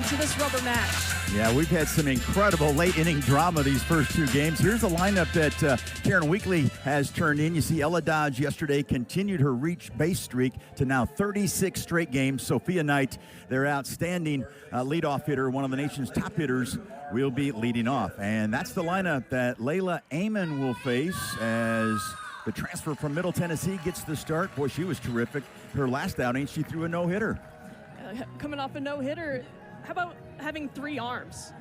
to this rubber match. Yeah, we've had some incredible late-inning drama these first two games. Here's the lineup that Karen Weekly has turned in. You see Ella Dodge yesterday continued her reach base streak to now 36 straight games. Sophia Knight, their outstanding leadoff hitter, one of the nation's top hitters, will be leading off. And that's the lineup that Layla Amon will face as the transfer from Middle Tennessee gets the start. Boy, she was terrific. Her last outing, she threw a no-hitter. Coming off a no-hitter, how about having three arms?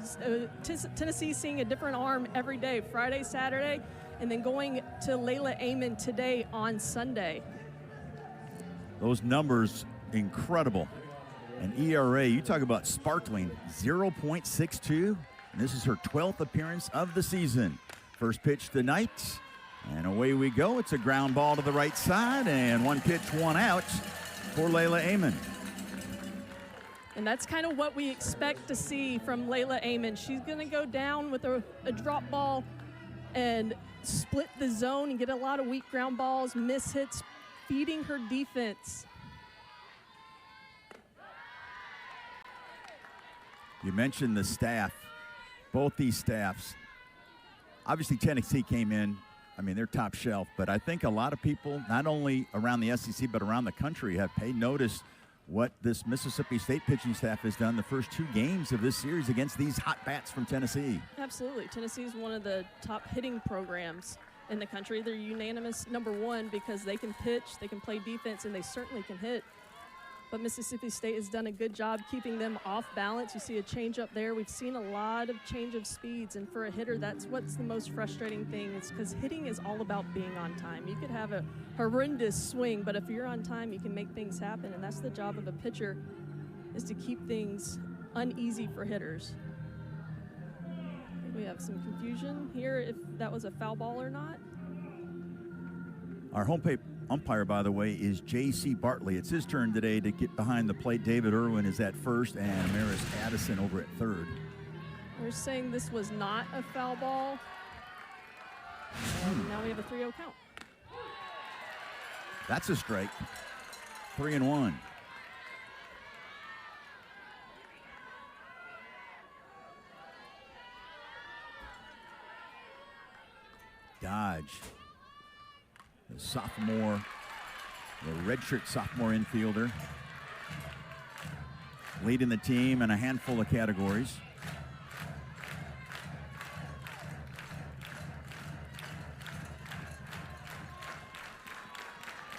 Tennessee seeing a different arm every day, Friday, Saturday, and then going to Layla Amon today on Sunday. Those numbers, incredible. An ERA, you talk about sparkling, 0.62. And this is her 12th appearance of the season. First pitch tonight, and away we go. It's a ground ball to the right side, and one pitch, one out for Layla Amon. And that's kind of what we expect to see from Layla Amon. She's going to go down with a drop ball and split the zone and get a lot of weak ground balls, miss hits, feeding her defense. You mentioned the staff, both these staffs. Obviously, Tennessee came in, I mean, they're top shelf, but I think a lot of people, not only around the SEC, but around the country, have paid notice what this Mississippi State pitching staff has done the first two games of this series against these hot bats from Tennessee. Absolutely. Tennessee is one of the top hitting programs in the country. They're unanimous #1 because they can pitch, they can play defense, and they certainly can hit. But Mississippi State has done a good job keeping them off balance. You see a change up there. We've seen a lot of change of speeds, and for a hitter, that's what's the most frustrating thing, is because hitting is all about being on time. You could have a horrendous swing, but if you're on time, you can make things happen, and that's the job of a pitcher, is to keep things uneasy for hitters. I think we have some confusion here if that was a foul ball or not. Our home plate umpire, by the way, is J.C. Bartley. It's his turn today to get behind the plate. David Irwin is at first, and Maris Addison over at third. They're saying this was not a foul ball. And now we have a 3-0 count. That's a strike. 3-1. Dodge, the sophomore, the redshirt sophomore infielder, leading the team in a handful of categories.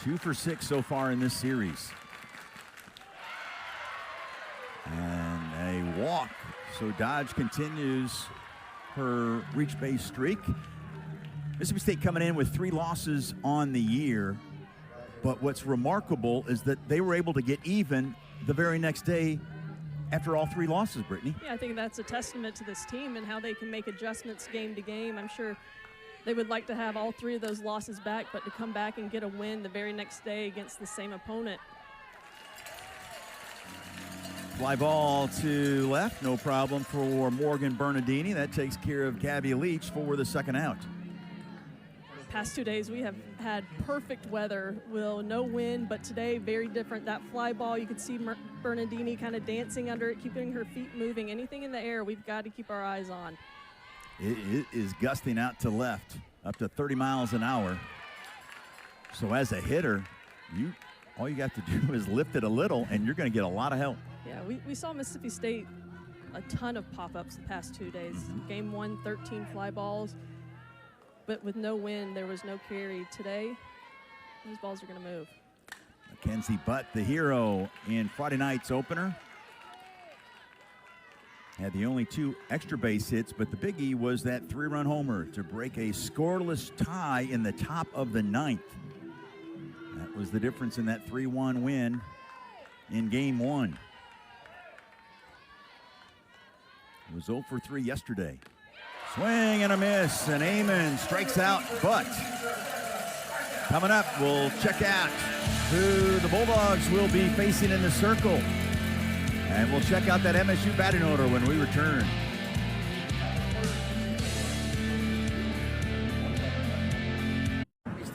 Two for 6 so far in this series. And a walk. So Dodge continues her reach base streak. Mississippi State coming in with 3 losses on the year. But what's remarkable is that they were able to get even the very next day after all 3 losses, Brittany. Yeah, I think that's a testament to this team and how they can make adjustments game to game. I'm sure they would like to have all 3 of those losses back, but to come back and get a win the very next day against the same opponent. Fly ball to left, no problem for Morgan Bernardini. That takes care of Gabby Leach for the second out. Past 2 days we have had perfect weather, no wind, but today very different. That fly ball, you could see Bernardini kind of dancing under it, keeping her feet moving. Anything in the air, we've got to keep our eyes on. It is gusting out to left, up to 30 miles an hour. So as a hitter, all you got to do is lift it a little, and you're going to get a lot of help. Yeah, we saw Mississippi State a ton of pop-ups the past 2 days. Game 1, 13 fly balls. But with no wind, there was no carry. Today, these balls are going to move. Mackenzie Butt, the hero in Friday night's opener. Had the only 2 extra base hits, but the biggie was that 3-run homer to break a scoreless tie in the top of the 9th. That was the difference in that 3-1 win in Game 1. It was 0 for 3 yesterday. Swing and a miss, and Amon strikes out Butt. Coming up, we'll check out who the Bulldogs will be facing in the circle. And we'll check out that MSU batting order when we return.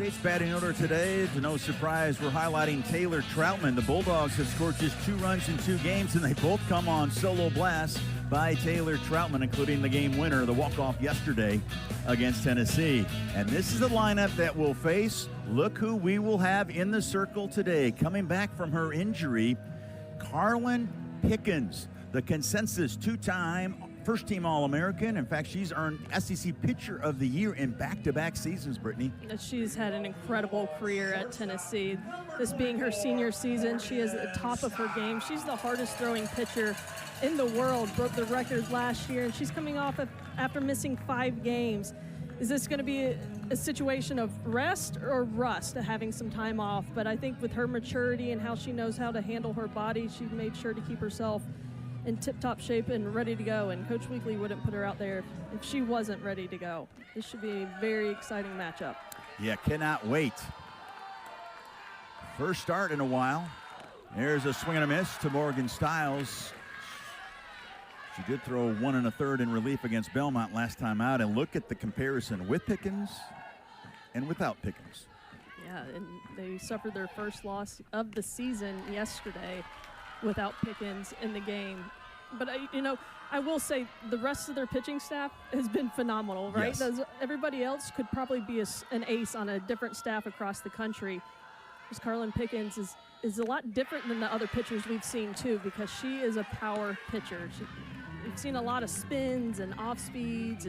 State's batting order today. To no surprise, we're highlighting Taylor Troutman. The Bulldogs have scored just 2 runs in 2 games, and they both come on solo blasts by Taylor Troutman, including the game winner, the walk-off yesterday against Tennessee. And this is the lineup that will face. Look who we will have in the circle today. Coming back from her injury, Carlin Pickens, the consensus 2-time first-team All-American. In fact, she's earned SEC Pitcher of the Year in back-to-back seasons, Brittany. She's had an incredible career at Tennessee. This being her senior season, she is at the top of her game. She's the hardest-throwing pitcher in the world, broke the record last year, and she's coming off after missing 5 games. Is this going to be a situation of rest or rust, having some time off? But I think with her maturity and how she knows how to handle her body, she made sure to keep herself in tip-top shape and ready to go, and Coach Weekly wouldn't put her out there if she wasn't ready to go. This should be a very exciting matchup. Yeah, cannot wait. First start in a while. There's a swing and a miss to Morgan Stiles. She did throw 1 1/3 in relief against Belmont last time out, and look at the comparison with Pickens and without Pickens. Yeah, and they suffered their first loss of the season yesterday without Pickens in the game. But, I will say the rest of their pitching staff has been phenomenal, right? Yes. Everybody else could probably be an ace on a different staff across the country. Because Carlin Pickens is a lot different than the other pitchers we've seen, too, because she is a power pitcher. We've seen a lot of spins and off speeds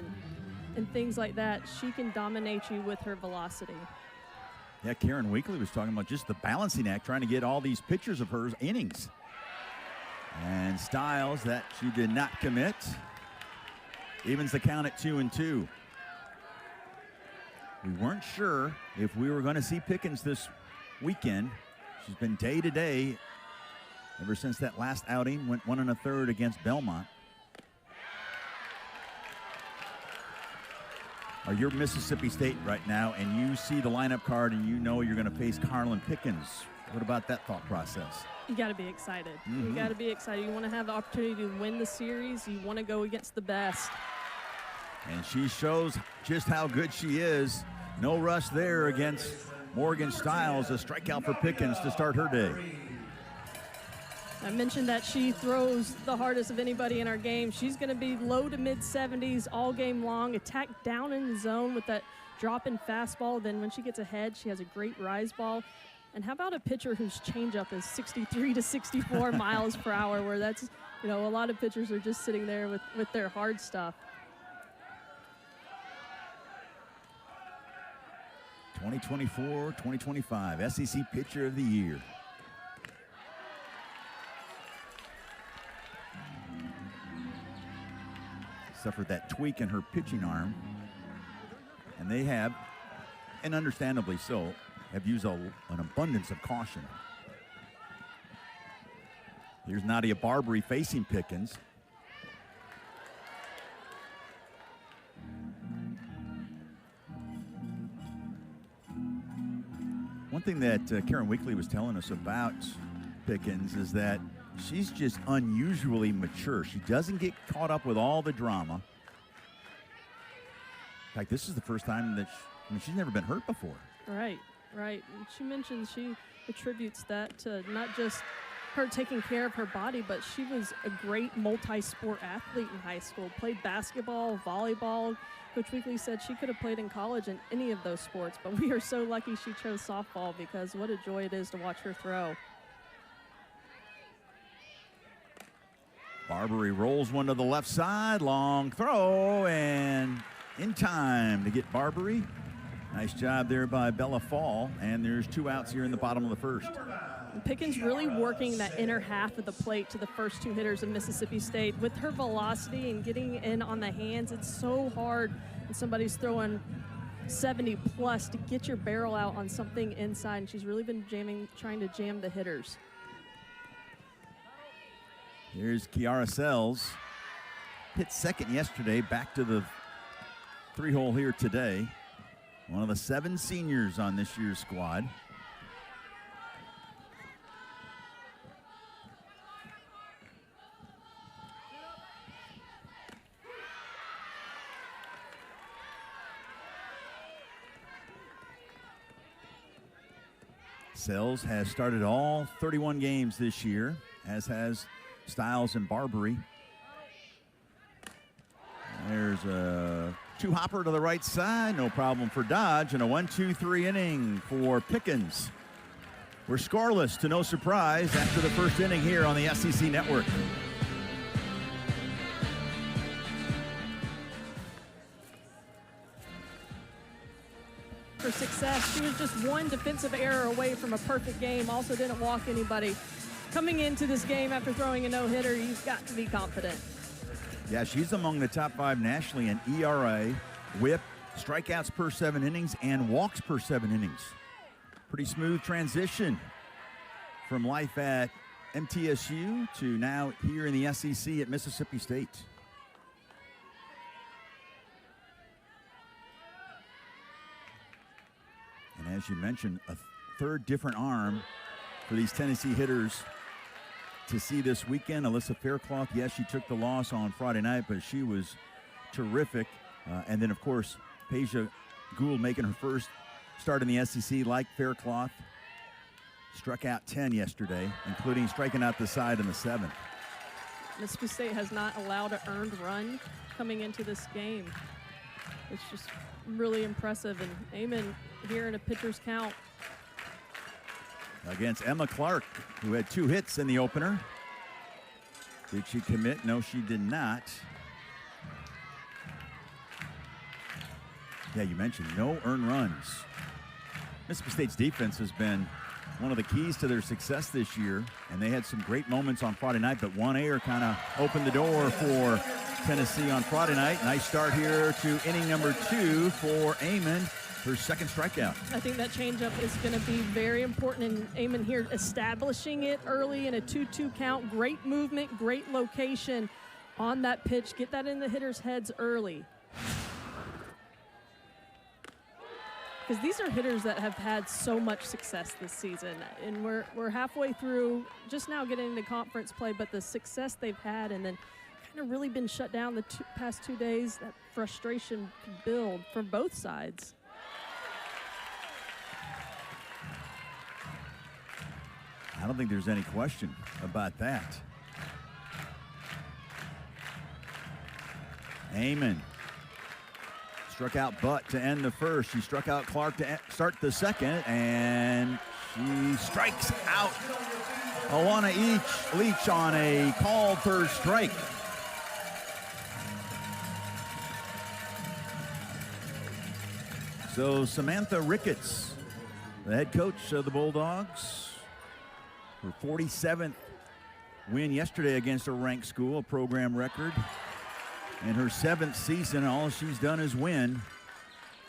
and things like that. She can dominate you with her velocity. Yeah, Karen Weekly was talking about just the balancing act, trying to get all these pitchers of hers innings. And Stiles, that she did not commit, evens the count at 2-2. We weren't sure if we were going to see Pickens this weekend. She's been day-to-day ever since that last outing, went 1 1/3 against Belmont. Are you Mississippi State right now, and you see the lineup card and you know you're going to face Carlin Pickens? What about that thought process? You got to be excited. You got to be excited. You want to have the opportunity to win the series. You want to go against the best. And she shows just how good she is. No rush there against Morgan Stiles. A strikeout for Pickens to start her day. I mentioned that she throws the hardest of anybody in our game. She's going to be low to mid-70s all game long, attack down in the zone with that drop-in fastball. Then when she gets ahead, she has a great rise ball. And how about a pitcher whose changeup is 63 to 64 miles per hour, where that's, a lot of pitchers are just sitting there with their hard stuff. 2024-2025 SEC Pitcher of the Year. Suffered that tweak in her pitching arm, and they have, and understandably so, have used an abundance of caution. Here's Nadia Barbary facing Pickens. One thing that Karen Weekly was telling us about Pickens is that she's just unusually mature. She doesn't get caught up with all the drama. In fact, this is the first time that she's never been hurt before. Right. And she mentioned she attributes that to not just her taking care of her body, but she was a great multi-sport athlete in high school. Played basketball, volleyball. Coach Weekly said she could have played in college in any of those sports, but we are so lucky she chose softball because what a joy it is to watch her throw. Barbary rolls one to the left side, long throw, and in time to get Barbary. Nice job there by Bella Fall, and there's 2 outs here in the bottom of the first. Pickens really working that inner half of the plate to the first 2 hitters of Mississippi State. With her velocity and getting in on the hands, it's so hard when somebody's throwing 70 plus to get your barrel out on something inside, and she's really been trying to jam the hitters. Here's Kiara Sells. Hit second yesterday, back to the 3-hole here today. One of the 7 seniors on this year's squad. Sells has started all 31 games this year, as has Stiles and Barbary. There's a two-hopper to the right side, no problem for Dodge, and a 1-2-3 inning for Pickens. We're scoreless to no surprise after the first inning here on the SEC Network. For success, she was just one defensive error away from a perfect game, also didn't walk anybody. Coming into this game after throwing a no-hitter, you've got to be confident. Yeah, she's among the top 5 nationally in ERA, WHIP, strikeouts per 7 innings, and walks per 7 innings. Pretty smooth transition from life at MTSU to now here in the SEC at Mississippi State. And as you mentioned, a third different arm for these Tennessee hitters to see this weekend. Alyssa Faircloth, yes, she took the loss on Friday night, but she was terrific. And then, of course, Peja Gould making her first start in the SEC like Faircloth. Struck out 10 yesterday, including striking out the side in the 7th. Mississippi State has not allowed an earned run coming into this game. It's just really impressive. And Amon here in a pitcher's count. Against Emma Clark, who had 2 hits in the opener. Did she commit? No, she did not. Yeah, you mentioned no earned runs. Mississippi State's defense has been one of the keys to their success this year, and they had some great moments on Friday night, but one error kind of opened the door for Tennessee on Friday night. Nice start here to inning number 2 for Amon, her second strikeout. I think that changeup is going to be very important, and Amon here establishing it early in a 2-2 count. Great movement, great location on that pitch. Get that in the hitters' heads early. Because these are hitters that have had so much success this season, and we're halfway through, just now getting into conference play, but the success they've had and then kind of really been shut down the past 2 days, that frustration could build from both sides. I don't think there's any question about that. Amon struck out Butt to end the first. She struck out Clark to start the second, and she strikes out Alana Leach on a called third strike. So Samantha Ricketts, the head coach of the Bulldogs, her 47th win yesterday against a ranked school, a program record. In her 7th season, all she's done is win.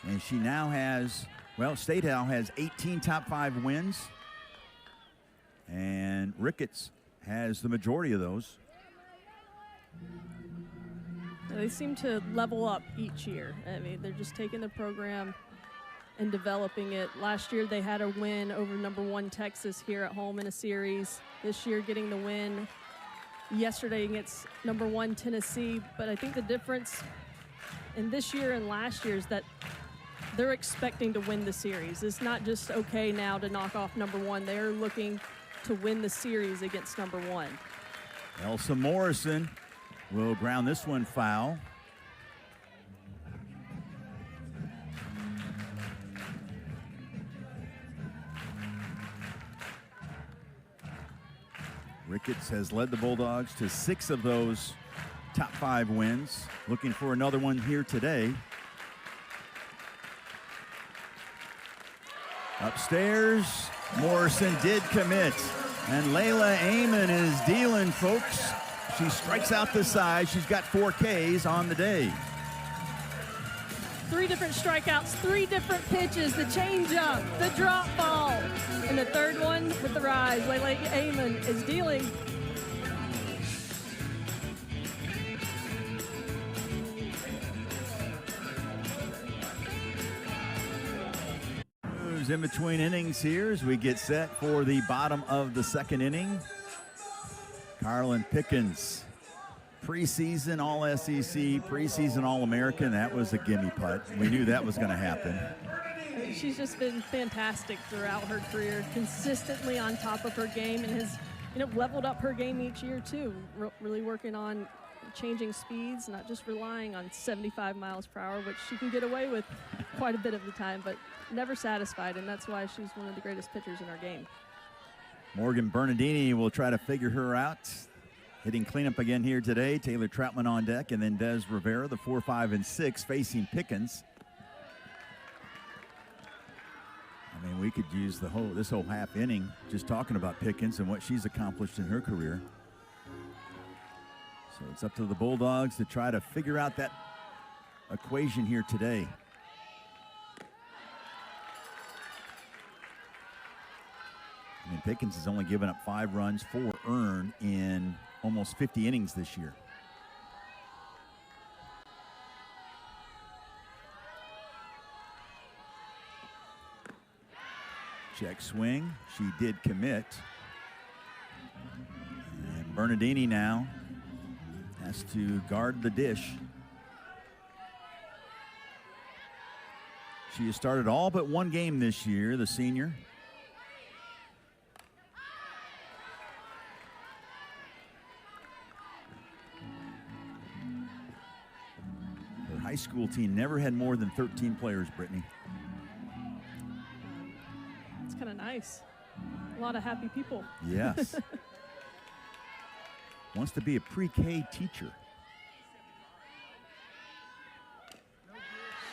And she now has, well, State now has 18 top 5 wins. And Ricketts has the majority of those. They seem to level up each year. I mean, they're just taking the program and developing it. Last year, they had a win over #1 Texas here at home in a series. This year, getting the win yesterday against #1 Tennessee. But I think the difference in this year and last year is that they're expecting to win the series. It's not just okay now to knock off #1. They're looking to win the series against #1. Elsa Morrison will ground this one foul. Ricketts has led the Bulldogs to 6 of those top 5 wins. Looking for another one here today. Upstairs, Morrison did commit. And Layla Amon is dealing, folks. She strikes out the side. She's got 4 Ks on the day. 3 different strikeouts, 3 different pitches, the changeup, the drop ball, and the third one with the rise. Layla Amon is dealing. Moves in between innings here as we get set for the bottom of the 2nd inning. Carlin Pickens, preseason All-SEC, preseason All-American. That was a gimme putt. We knew that was going to happen. She's just been fantastic throughout her career, consistently on top of her game, and has, leveled up her game each year too. Really working on changing speeds, not just relying on 75 miles per hour, which she can get away with quite a bit of the time, but never satisfied, and that's why she's one of the greatest pitchers in our game. Morgan Bernardini will try to figure her out. Hitting cleanup again here today. Taylor Troutman on deck, and then Des Rivera, the 4, 5, and 6, facing Pickens. I mean, we could use this whole half inning just talking about Pickens and what she's accomplished in her career. So it's up to the Bulldogs to try to figure out that equation here today. I mean, Pickens has only given up 5 runs, 4 earned in almost 50 innings this year. Check swing. She did commit. And Bernardini now has to guard the dish. She has started all but 1 game this year, the senior. Her high school team never had more than 13 players, Brittany. It's kind of nice. A lot of happy people. Yes. Wants to be a pre-K teacher.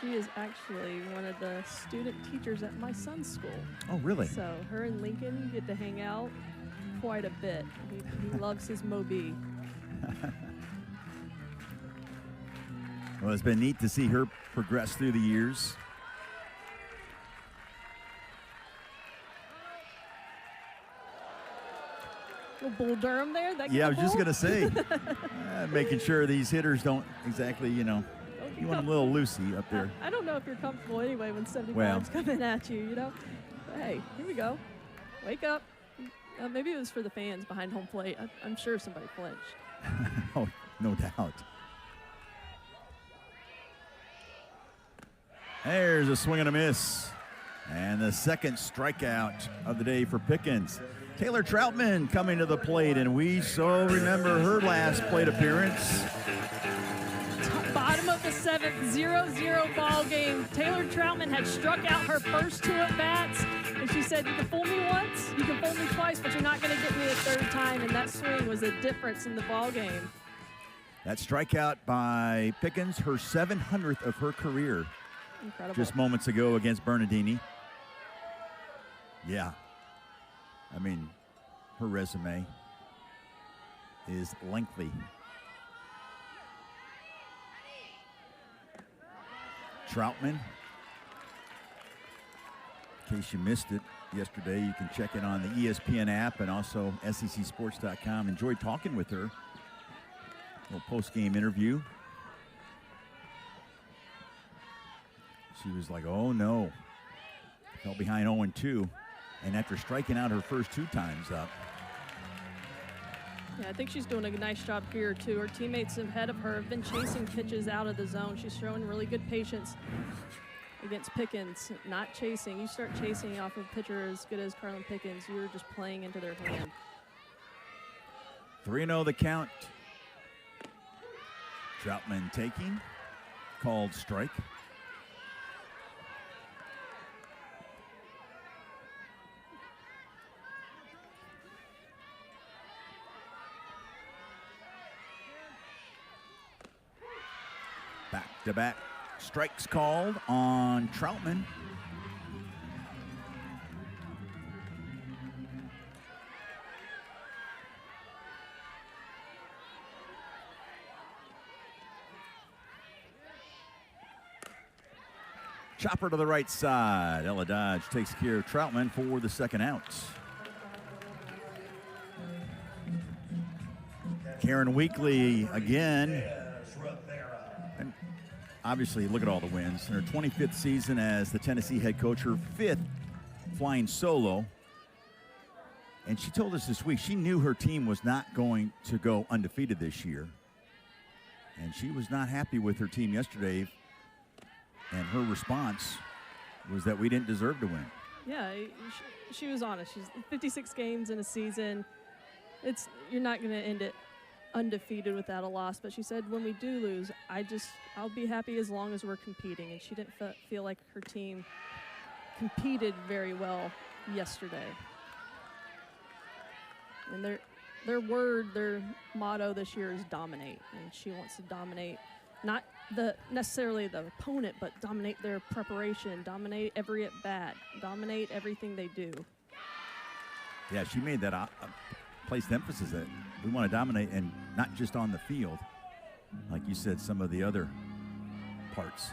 She is actually one of the student teachers at my son's school. Oh, really? So her and Lincoln get to hang out quite a bit. He loves his Moby. Well, it's been neat to see her progress through the years. Little Bull Durham there. Yeah, I was just going to say, making sure these hitters don't exactly, you want them a little loosey up there. I don't know if you're comfortable anyway when 75's coming at you, But hey, here we go. Wake up. Maybe it was for the fans behind home plate. I'm sure somebody flinched. Oh, no doubt. There's a swing and a miss. And the second strikeout of the day for Pickens. Taylor Troutman coming to the plate, and we so remember her last plate appearance. Bottom of the 7th, 0-0 ball game. Taylor Troutman had struck out her first 2 at-bats, and she said, you can fool me once, you can fool me twice, but you're not going to get me a 3rd time, and that swing was a difference in the ball game. That strikeout by Pickens, her 700th of her career. Incredible. Just moments ago against Bernardini. Yeah. I mean, her resume is lengthy. Troutman. In case you missed it yesterday, you can check it on the ESPN app and also secsports.com. Enjoyed talking with her. A little post-game interview. She was like, oh no. Fell behind 0-2. And after striking out her first 2 times up. Yeah, I think she's doing a nice job here, too. Her teammates ahead of her have been chasing pitches out of the zone. She's showing really good patience against Pickens, not chasing. You start chasing off of a pitcher as good as Carlin Pickens, you're just playing into their hand. 3-0 the count. Troutman taking. Called strike. Back-to-back strikes called on Troutman. Chopper to the right side. Ella Dodge takes care of Troutman for the second out. Karen Weekly again. And obviously, look at all the wins. In her 25th season as the Tennessee head coach, her 5th flying solo. And she told us this week she knew her team was not going to go undefeated this year. And she was not happy with her team yesterday. And her response was that we didn't deserve to win. Yeah, she was honest. She's 56 games in a season. You're not going to end it undefeated without a loss. But she said, when we do lose, I'll be happy as long as we're competing. And she didn't feel like her team competed very well yesterday. And their motto this year is dominate. And she wants to dominate, not necessarily the opponent, but dominate their preparation, dominate every at-bat, dominate everything they do. Yeah, she made that placed emphasis that we want to dominate, and not just on the field, like you said, some of the other parts.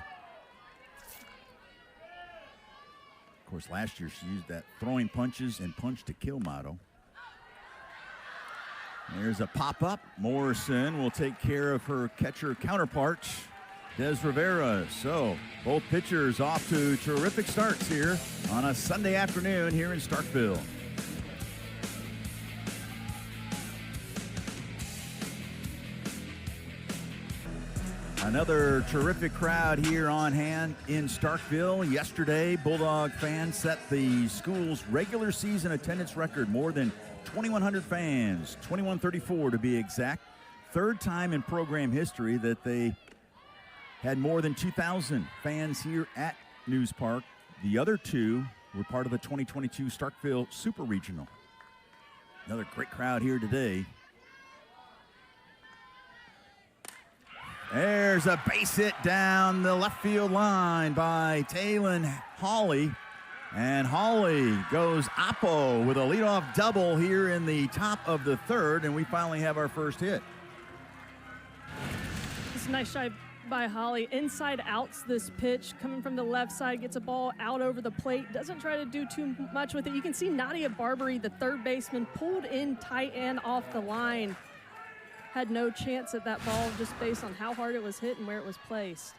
Of course, last year she used that throwing punches and punch to kill motto. There's a pop-up. Morrison will take care of her catcher counterpart, Des Rivera. So both pitchers off to terrific starts here on a Sunday afternoon here in Starkville. Another terrific crowd here on hand in Starkville. Yesterday, Bulldog fans set the school's regular season attendance record. More than 2,100 fans, 2,134 to be exact. Third time in program history that they had more than 2,000 fans here at News Park. The other two were part of the 2022 Starkville Super Regional. Another great crowd here today. There's a base hit down the left field line by Taylon Hawley. And Hawley goes oppo with a leadoff double here in the top of the third, and we finally have our first hit. It's a nice shot by Hawley. Inside outs this pitch, coming from the left side, gets a ball out over the plate, doesn't try to do too much with it. You can see Nadia Barbary, the third baseman, pulled in tight and off the line. Had no chance at that ball just based on how hard it was hit and where it was placed.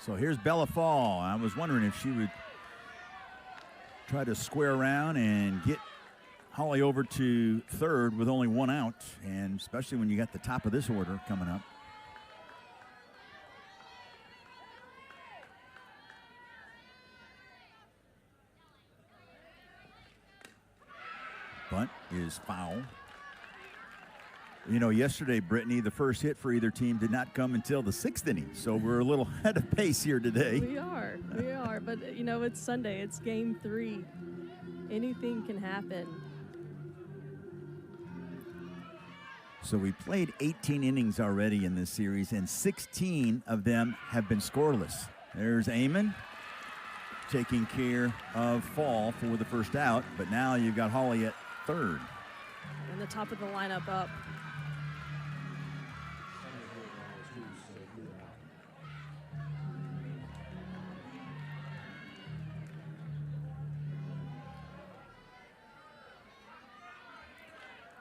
So here's Bella Fall. I was wondering if she would try to square around and get Hawley over to third with only one out, and especially when you got the top of this order coming up. Bunt is foul. You know, yesterday, Brittany, the first hit for either team did not come until the 6th inning, so we're a little ahead of pace here today. We are, but, you know, it's Sunday. It's game 3. Anything can happen. So we played 18 innings already in this series, and 16 of them have been scoreless. There's Amon taking care of Fall for the first out, but now you've got Hawley at third. And the top of the lineup up.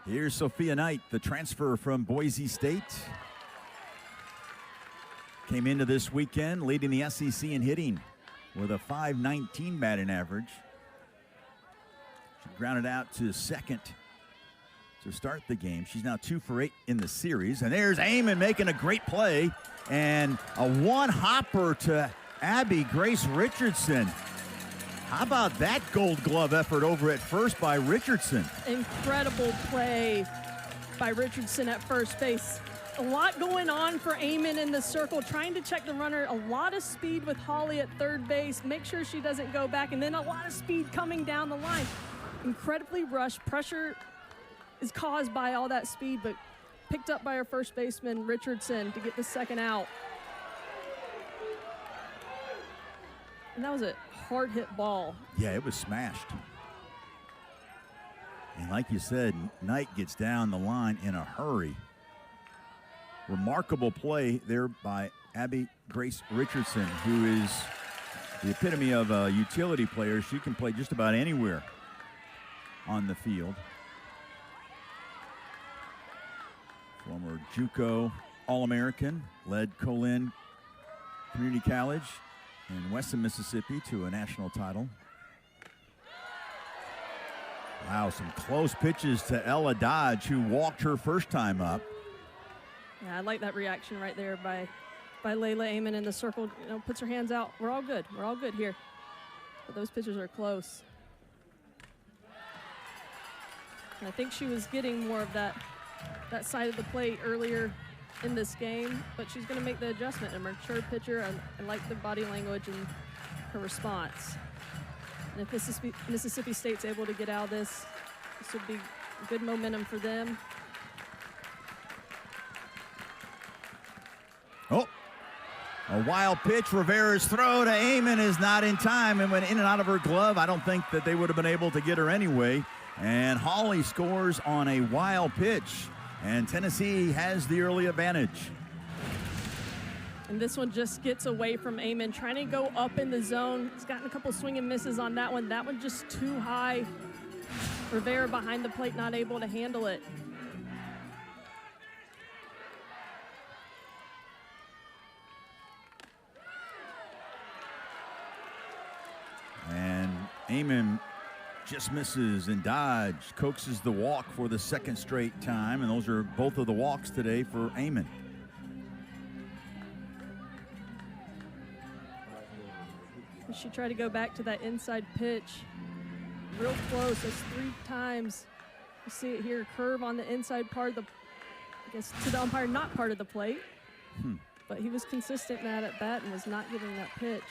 Here's Sophia Knight, the transfer from Boise State. Came into this weekend leading the SEC in hitting with a .519 batting average. She grounded out to second to start the game. She's now 2 for 8 in the series. And there's Amon making a great play. And a one-hopper to Abby Grace Richardson. How about that Gold Glove effort over at first by Richardson? Incredible play by Richardson at first base. A lot going on for Amon in the circle, trying to check the runner. A lot of speed with Hawley at third base. Make sure she doesn't go back. And then a lot of speed coming down the line. Incredibly rushed. Pressure is caused by all that speed, but picked up by our first baseman, Richardson, to get the second out. And that was a hard hit ball. Yeah, it was smashed. And like you said, Knight gets down the line in a hurry. Remarkable play there by Abby Grace Richardson, who is the epitome of a utility player. She can play just about anywhere on the field. Former JUCO All-American, led Colin Community College in Weston, Mississippi to a national title. Wow, some close pitches to Ella Dodge, who walked her first time up. Yeah, I like that reaction right there by Layla Amon in the circle. You know, puts her hands out. We're all good. We're all good here. But those pitches are close. And I think she was getting more of that side of the plate earlier in this game, but she's going to make the adjustment. A mature pitcher, and I like the body language and her response. And if Mississippi State's able to get out of this would be good momentum for them. Oh, a wild pitch. Rivera's throw to Amon is not in time and went in and out of her glove. I don't think that they would have been able to get her anyway. And Hawley scores on a wild pitch, and Tennessee has the early advantage. And this one just gets away from Amon, trying to go up in the zone. He's gotten a couple swing and misses on that one. That one just too high. Rivera behind the plate, not able to handle it. And Amon just misses, and Dodge coaxes the walk for the second straight time, and those are both of the walks today for Amon. She tried to go back to that inside pitch. Real close. That's 3 times. You see it here, curve on the inside part of the, I guess to the umpire, not part of the plate. But he was consistent in that at bat and was not getting that pitch.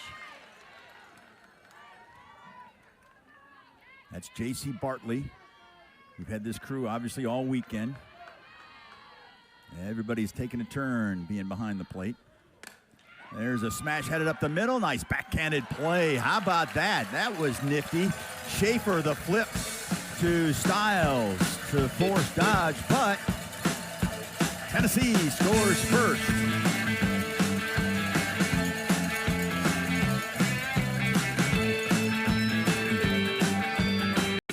That's J.C. Bartley. We've had this crew obviously all weekend. Everybody's taking a turn being behind the plate. There's a smash headed up the middle. Nice backhanded play. How about that? That was nifty. Schaefer the flip to Stiles to force Dodge, but Tennessee scores first.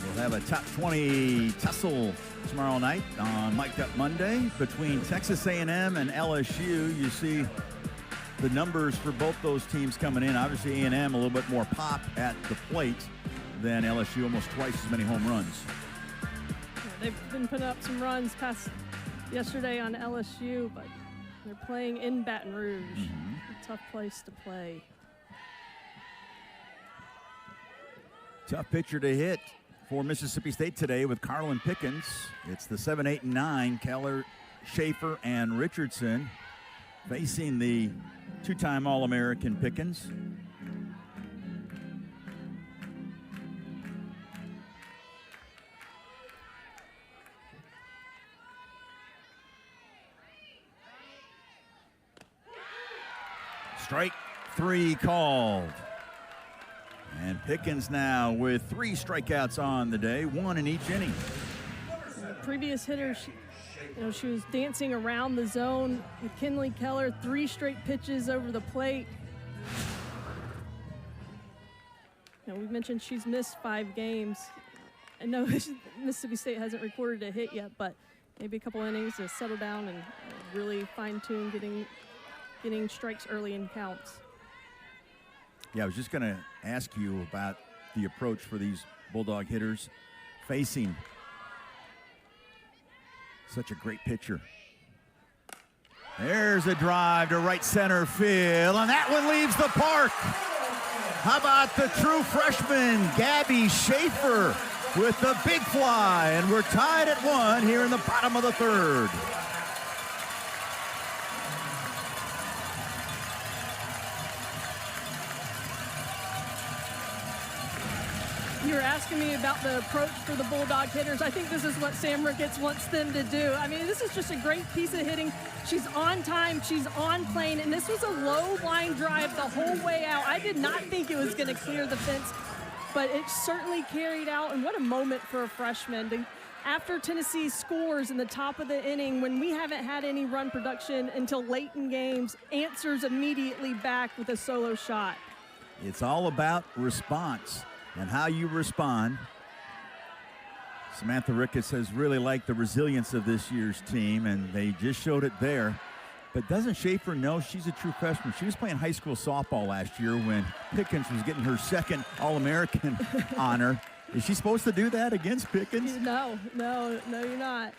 We'll have a top 20 tussle tomorrow night on Mic'd Up Monday between Texas A&M and LSU. You see the numbers for both those teams coming in. Obviously A&M a little bit more pop at the plate than LSU, almost twice as many home runs. They've been putting up some runs past yesterday on LSU, but they're playing in Baton Rouge. A tough place to play. Tough pitcher to hit for Mississippi State today with Carlin Pickens. It's the 7, 8, and 9, Keller, Schaefer, and Richardson facing the 2-time All-American Pickens. Strike 3 called. And Pickens now with 3 strikeouts on the day, 1 in each inning. The previous hitter, she was dancing around the zone. McKinley Keller, 3 straight pitches over the plate. We mentioned she's missed 5 games. I know Mississippi State hasn't recorded a hit yet, but maybe a couple innings to settle down and really fine-tune getting strikes early in counts. Yeah, I was just going to ask you about the approach for these Bulldog hitters facing such a great pitcher. There's a drive to right center field, and that one leaves the park. How about the true freshman, Gabby Schaefer, with the big fly, and we're tied at 1 here in the bottom of the 3rd. You're asking me about the approach for the Bulldog hitters. I think this is what Sam Ricketts wants them to do. I mean, this is just a great piece of hitting. She's on time, she's on plane, and this was a low line drive the whole way out. I did not think it was going to clear the fence, but it certainly carried out, and what a moment for a freshman. After Tennessee scores in the top of the inning, when we haven't had any run production until late in games, answers immediately back with a solo shot. It's all about response and how you respond. Samantha Ricketts has really liked the resilience of this year's team, and they just showed it there. But doesn't Schaefer know she's a true freshman? She was playing high school softball last year when Pickens was getting her 2nd All-American honor. Is she supposed to do that against Pickens? No, you're not.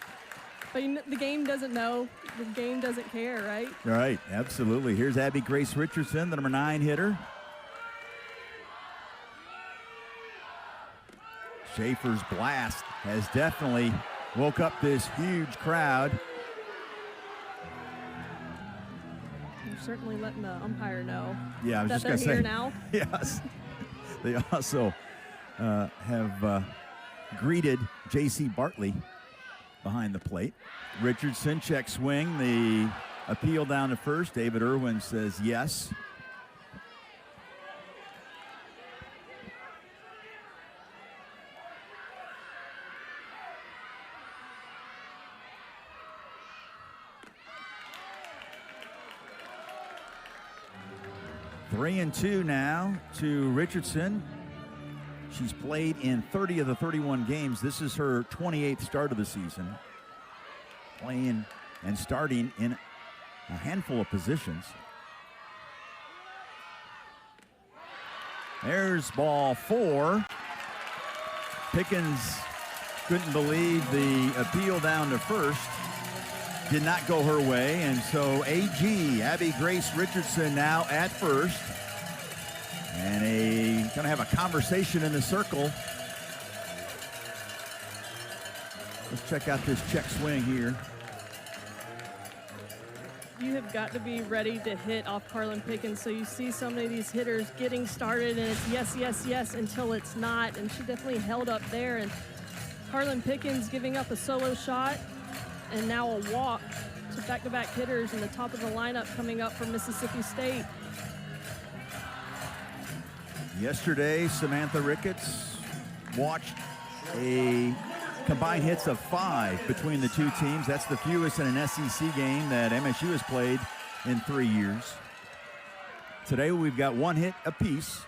But the game doesn't know. The game doesn't care, right? Right, absolutely. Here's Abby Grace Richardson, the number 9 hitter. Schaefer's blast has definitely woke up this huge crowd. They're certainly letting the umpire know Yeah, I was that just they're going to say. here now. Yes. They also have greeted J.C. Bartley behind the plate. Richardson check swing. The appeal down to first. David Irwin says yes. Three and two now to Richardson. She's played in 30 of the 31 games. This is her 28th start of the season. Playing and starting in a handful of positions. There's ball 4. Pickens couldn't believe the appeal down to first. Did not go her way, and so AG, Abby Grace Richardson, now at first. And gonna have a conversation in the circle. Let's check out this check swing here. You have got to be ready to hit off Carlin Pickens. So you see so many of these hitters getting started, and it's yes, yes, yes until it's not. And she definitely held up there. And Carlin Pickens giving up a solo shot, and now a walk to back-to-back hitters in the top of the lineup coming up from Mississippi State. Yesterday, Samantha Ricketts watched a combined hits of 5 between the two teams. That's the fewest in an SEC game that MSU has played in 3 years. Today, we've got 1 hit apiece.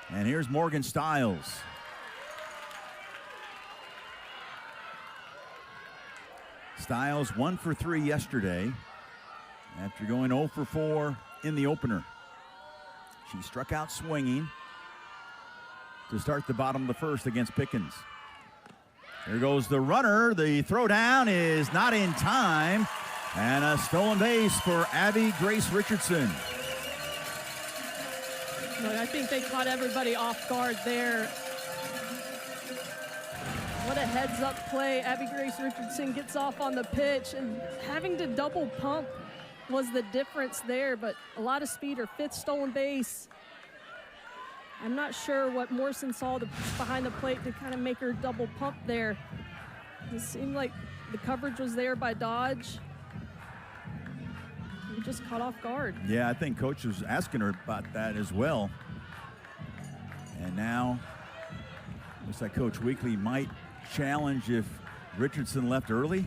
And here's Morgan Stiles. Stiles 1 for 3 yesterday after going 0 for 4 in the opener. She struck out swinging to start the bottom of the first against Pickens. There goes the runner. The throwdown is not in time. And a stolen base for Abby Grace Richardson. Look, I think they caught everybody off guard there. What a heads-up play. Abby Grace Richardson gets off on the pitch, and having to double pump was the difference there, but a lot of speed. Her 5th stolen base. I'm not sure what Morrison saw behind the plate to kind of make her double pump there. It seemed like the coverage was there by Dodge. We just caught off guard. Yeah, I think Coach was asking her about that as well. And now, looks like Coach Weekly might challenge if Richardson left early.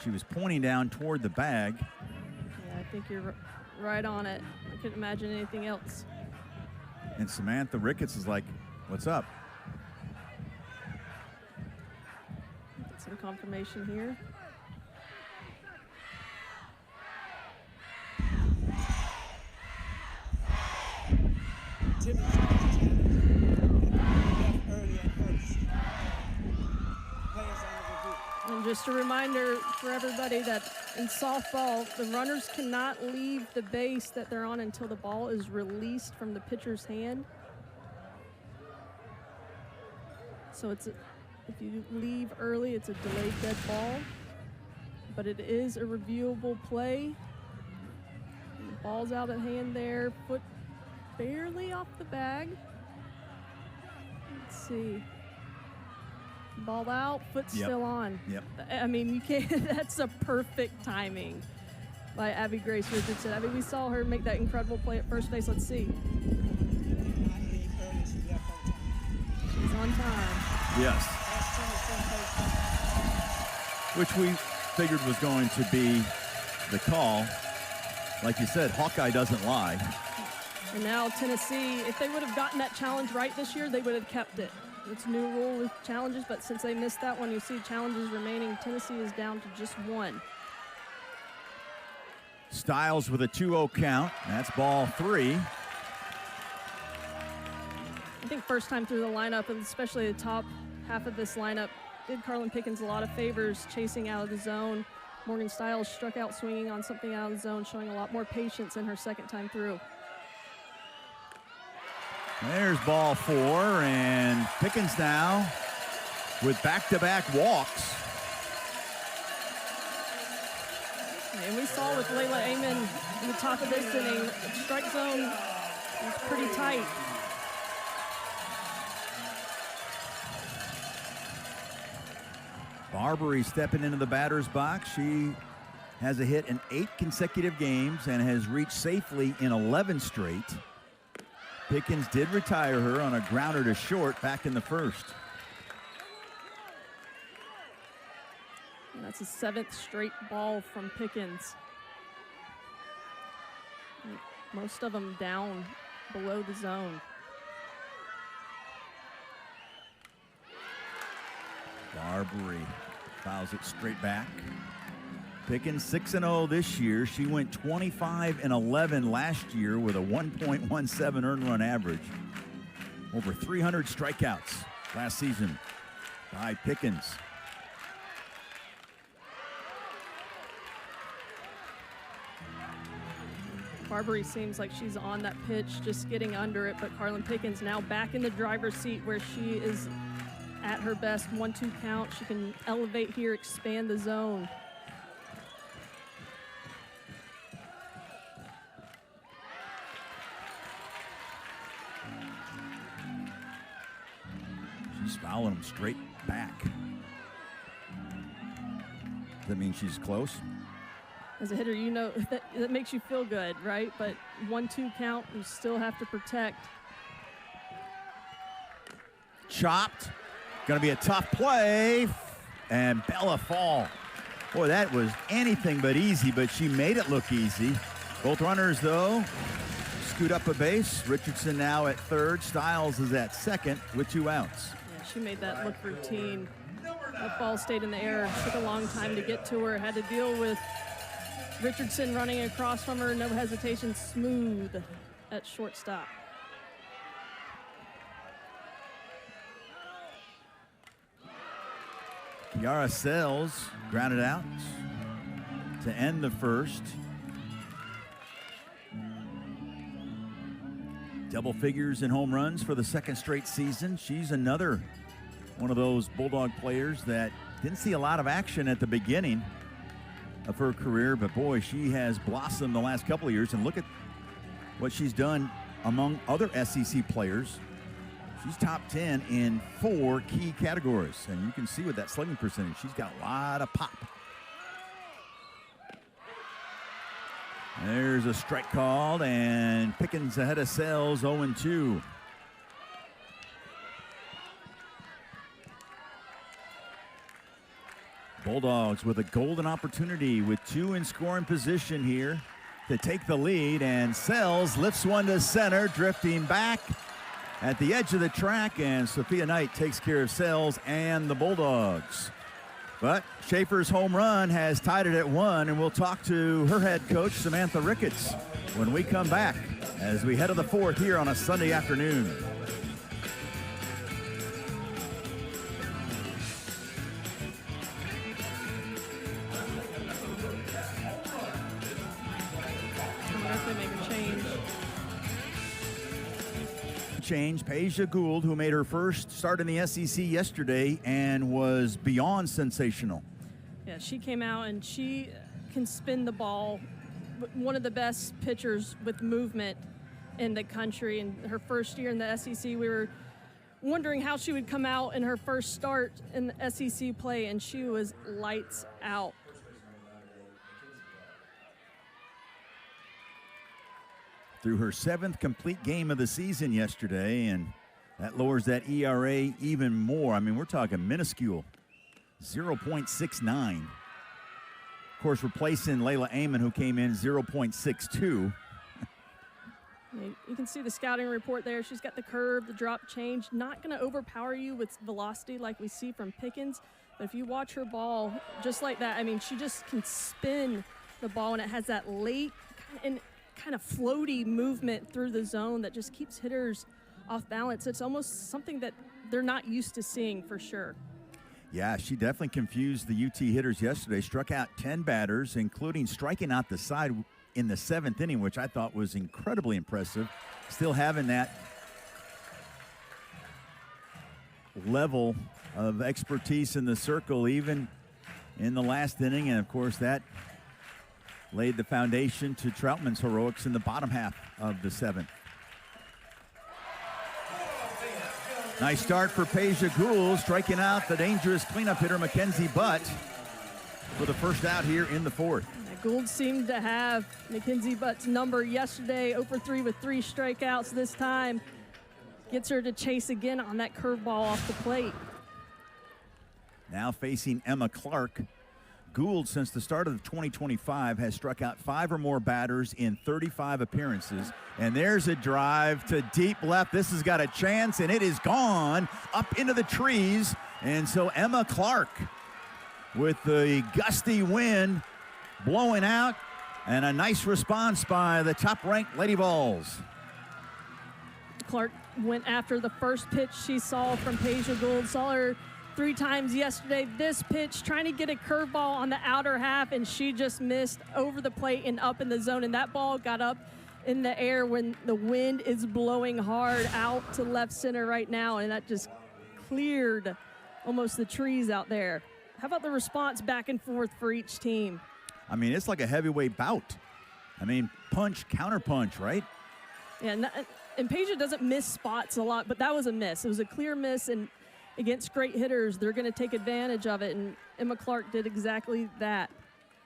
She was pointing down toward the bag. Yeah, I think you're right on it. I couldn't imagine anything else. And Samantha Ricketts is like, what's up? Get some confirmation here. And just a reminder for everybody that in softball, the runners cannot leave the base that they're on until the ball is released from the pitcher's hand. So if you leave early, it's a delayed dead ball. But it is a reviewable play. And the ball's out of hand there, foot barely off the bag. Let's see. Ball out, foot still on. Yep. I mean, you can't, that's a perfect timing by Abby Grace Richardson. I mean, we saw her make that incredible play at first base. Let's see. She's on time. Yes. Which we figured was going to be the call. Like you said, Hawkeye doesn't lie. And now Tennessee, if they would have gotten that challenge right this year, they would have kept it. It's a new rule with challenges, but since they missed that one, you see challenges remaining. Tennessee is down to just 1. Stiles with a 2-0 count. That's ball 3. I think first time through the lineup, and especially the top half of this lineup, did Carlin Pickens a lot of favors chasing out of the zone. Morgan Stiles struck out swinging on something out of the zone, showing a lot more patience in her second time through. There's ball 4, and Pickens now with back-to-back walks. And we saw with Layla Amon in the top of this inning, the strike zone was pretty tight. Barbary stepping into the batter's box. She has a hit in 8 consecutive games and has reached safely in 11 straight. Pickens did retire her on a grounder to short back in the first. And that's a 7th straight ball from Pickens. Most of them down below the zone. Barbary fouls it straight back. Pickens 6-0 this year. She went 25-11 last year with a 1.17 earned run average. Over 300 strikeouts last season by Pickens. Barbary seems like she's on that pitch, just getting under it, but Carlin Pickens now back in the driver's seat where she is at her best. 1-2 count. She can elevate here, expand the zone. She's fouling them straight back. Does that mean she's close? As a hitter, you know that makes you feel good, right? But 1-2 count, you still have to protect. Chopped. Going to be a tough play. And Bella fall. Boy, that was anything but easy, but she made it look easy. Both runners, though, scoot up a base. Richardson now at third. Stiles is at second with 2 outs. Yeah, she made that look routine. That ball stayed in the air. Took a long time to get to her. Had to deal with Richardson running across from her. No hesitation. Smooth at shortstop. Kiara Sells grounded out to end the first. Double figures in home runs for the 2nd straight season. She's another one of those Bulldog players that didn't see a lot of action at the beginning of her career, but boy, she has blossomed the last couple of years, and look at what she's done among other SEC players. She's top 10 in 4 key categories, and you can see with that slugging percentage, she's got a lot of pop. There's a strike called, and Pickens ahead of Sells, 0-2. Bulldogs with a golden opportunity with 2 in scoring position here to take the lead, and Sells lifts one to center, drifting back at the edge of the track, and Sophia Knight takes care of Sells and the Bulldogs. But Schaefer's home run has tied it at 1, and we'll talk to her head coach, Samantha Ricketts, when we come back as we head to the 4th here on a Sunday afternoon. Change. Peja Gould, who made her first start in the SEC yesterday and was beyond sensational. Yeah, she came out and she can spin the ball. One of the best pitchers with movement in the country. In her first year in the SEC, we were wondering how she would come out in her first start in the SEC play, and she was lights out. Through her 7th complete game of the season yesterday, and that lowers that ERA even more. I mean, we're talking minuscule, 0.69. Of course, replacing Layla Amon, who came in 0.62. You can see the scouting report there. She's got the curve, the drop change. Not going to overpower you with velocity like we see from Pickens. But if you watch her ball just like that, I mean, she just can spin the ball, and it has that late and kind of floaty movement through the zone that just keeps hitters off balance. It's almost something that they're not used to seeing for sure. Yeah, she definitely confused the UT hitters yesterday. Struck out 10 batters, including striking out the side in the 7th inning, which I thought was incredibly impressive. Still having that level of expertise in the circle, even in the last inning. And, of course, that laid the foundation to Troutman's heroics in the bottom half of the seventh. Nice start for Peja Gould, striking out the dangerous cleanup hitter Mackenzie Butt for the first out here in the fourth. Gould seemed to have Mackenzie Butt's number yesterday, 0 for 3 with 3 strikeouts this time. Gets her to chase again on that curveball off the plate. Now facing Emma Clark. Gould, since the start of 2025, has struck out 5 or more batters in 35 appearances. And there's a drive to deep left. This has got a chance, and it is gone up into the trees. And so Emma Clark, with the gusty wind blowing out, and a nice response by the top-ranked Lady Vols. Clark went after the first pitch she saw from Peja Gould. Saw her 3 times yesterday. This pitch, trying to get a curveball on the outer half, and she just missed over the plate and up in the zone. And that ball got up in the air when the wind is blowing hard out to left center right now, and that just cleared almost the trees out there. How about the response back and forth for each team? I mean, it's like a heavyweight bout. I mean, punch, counter punch, right? Yeah, and Peja doesn't miss spots a lot, but that was a miss. It was a clear miss, and against great hitters, they're going to take advantage of it, and Emma Clark did exactly that.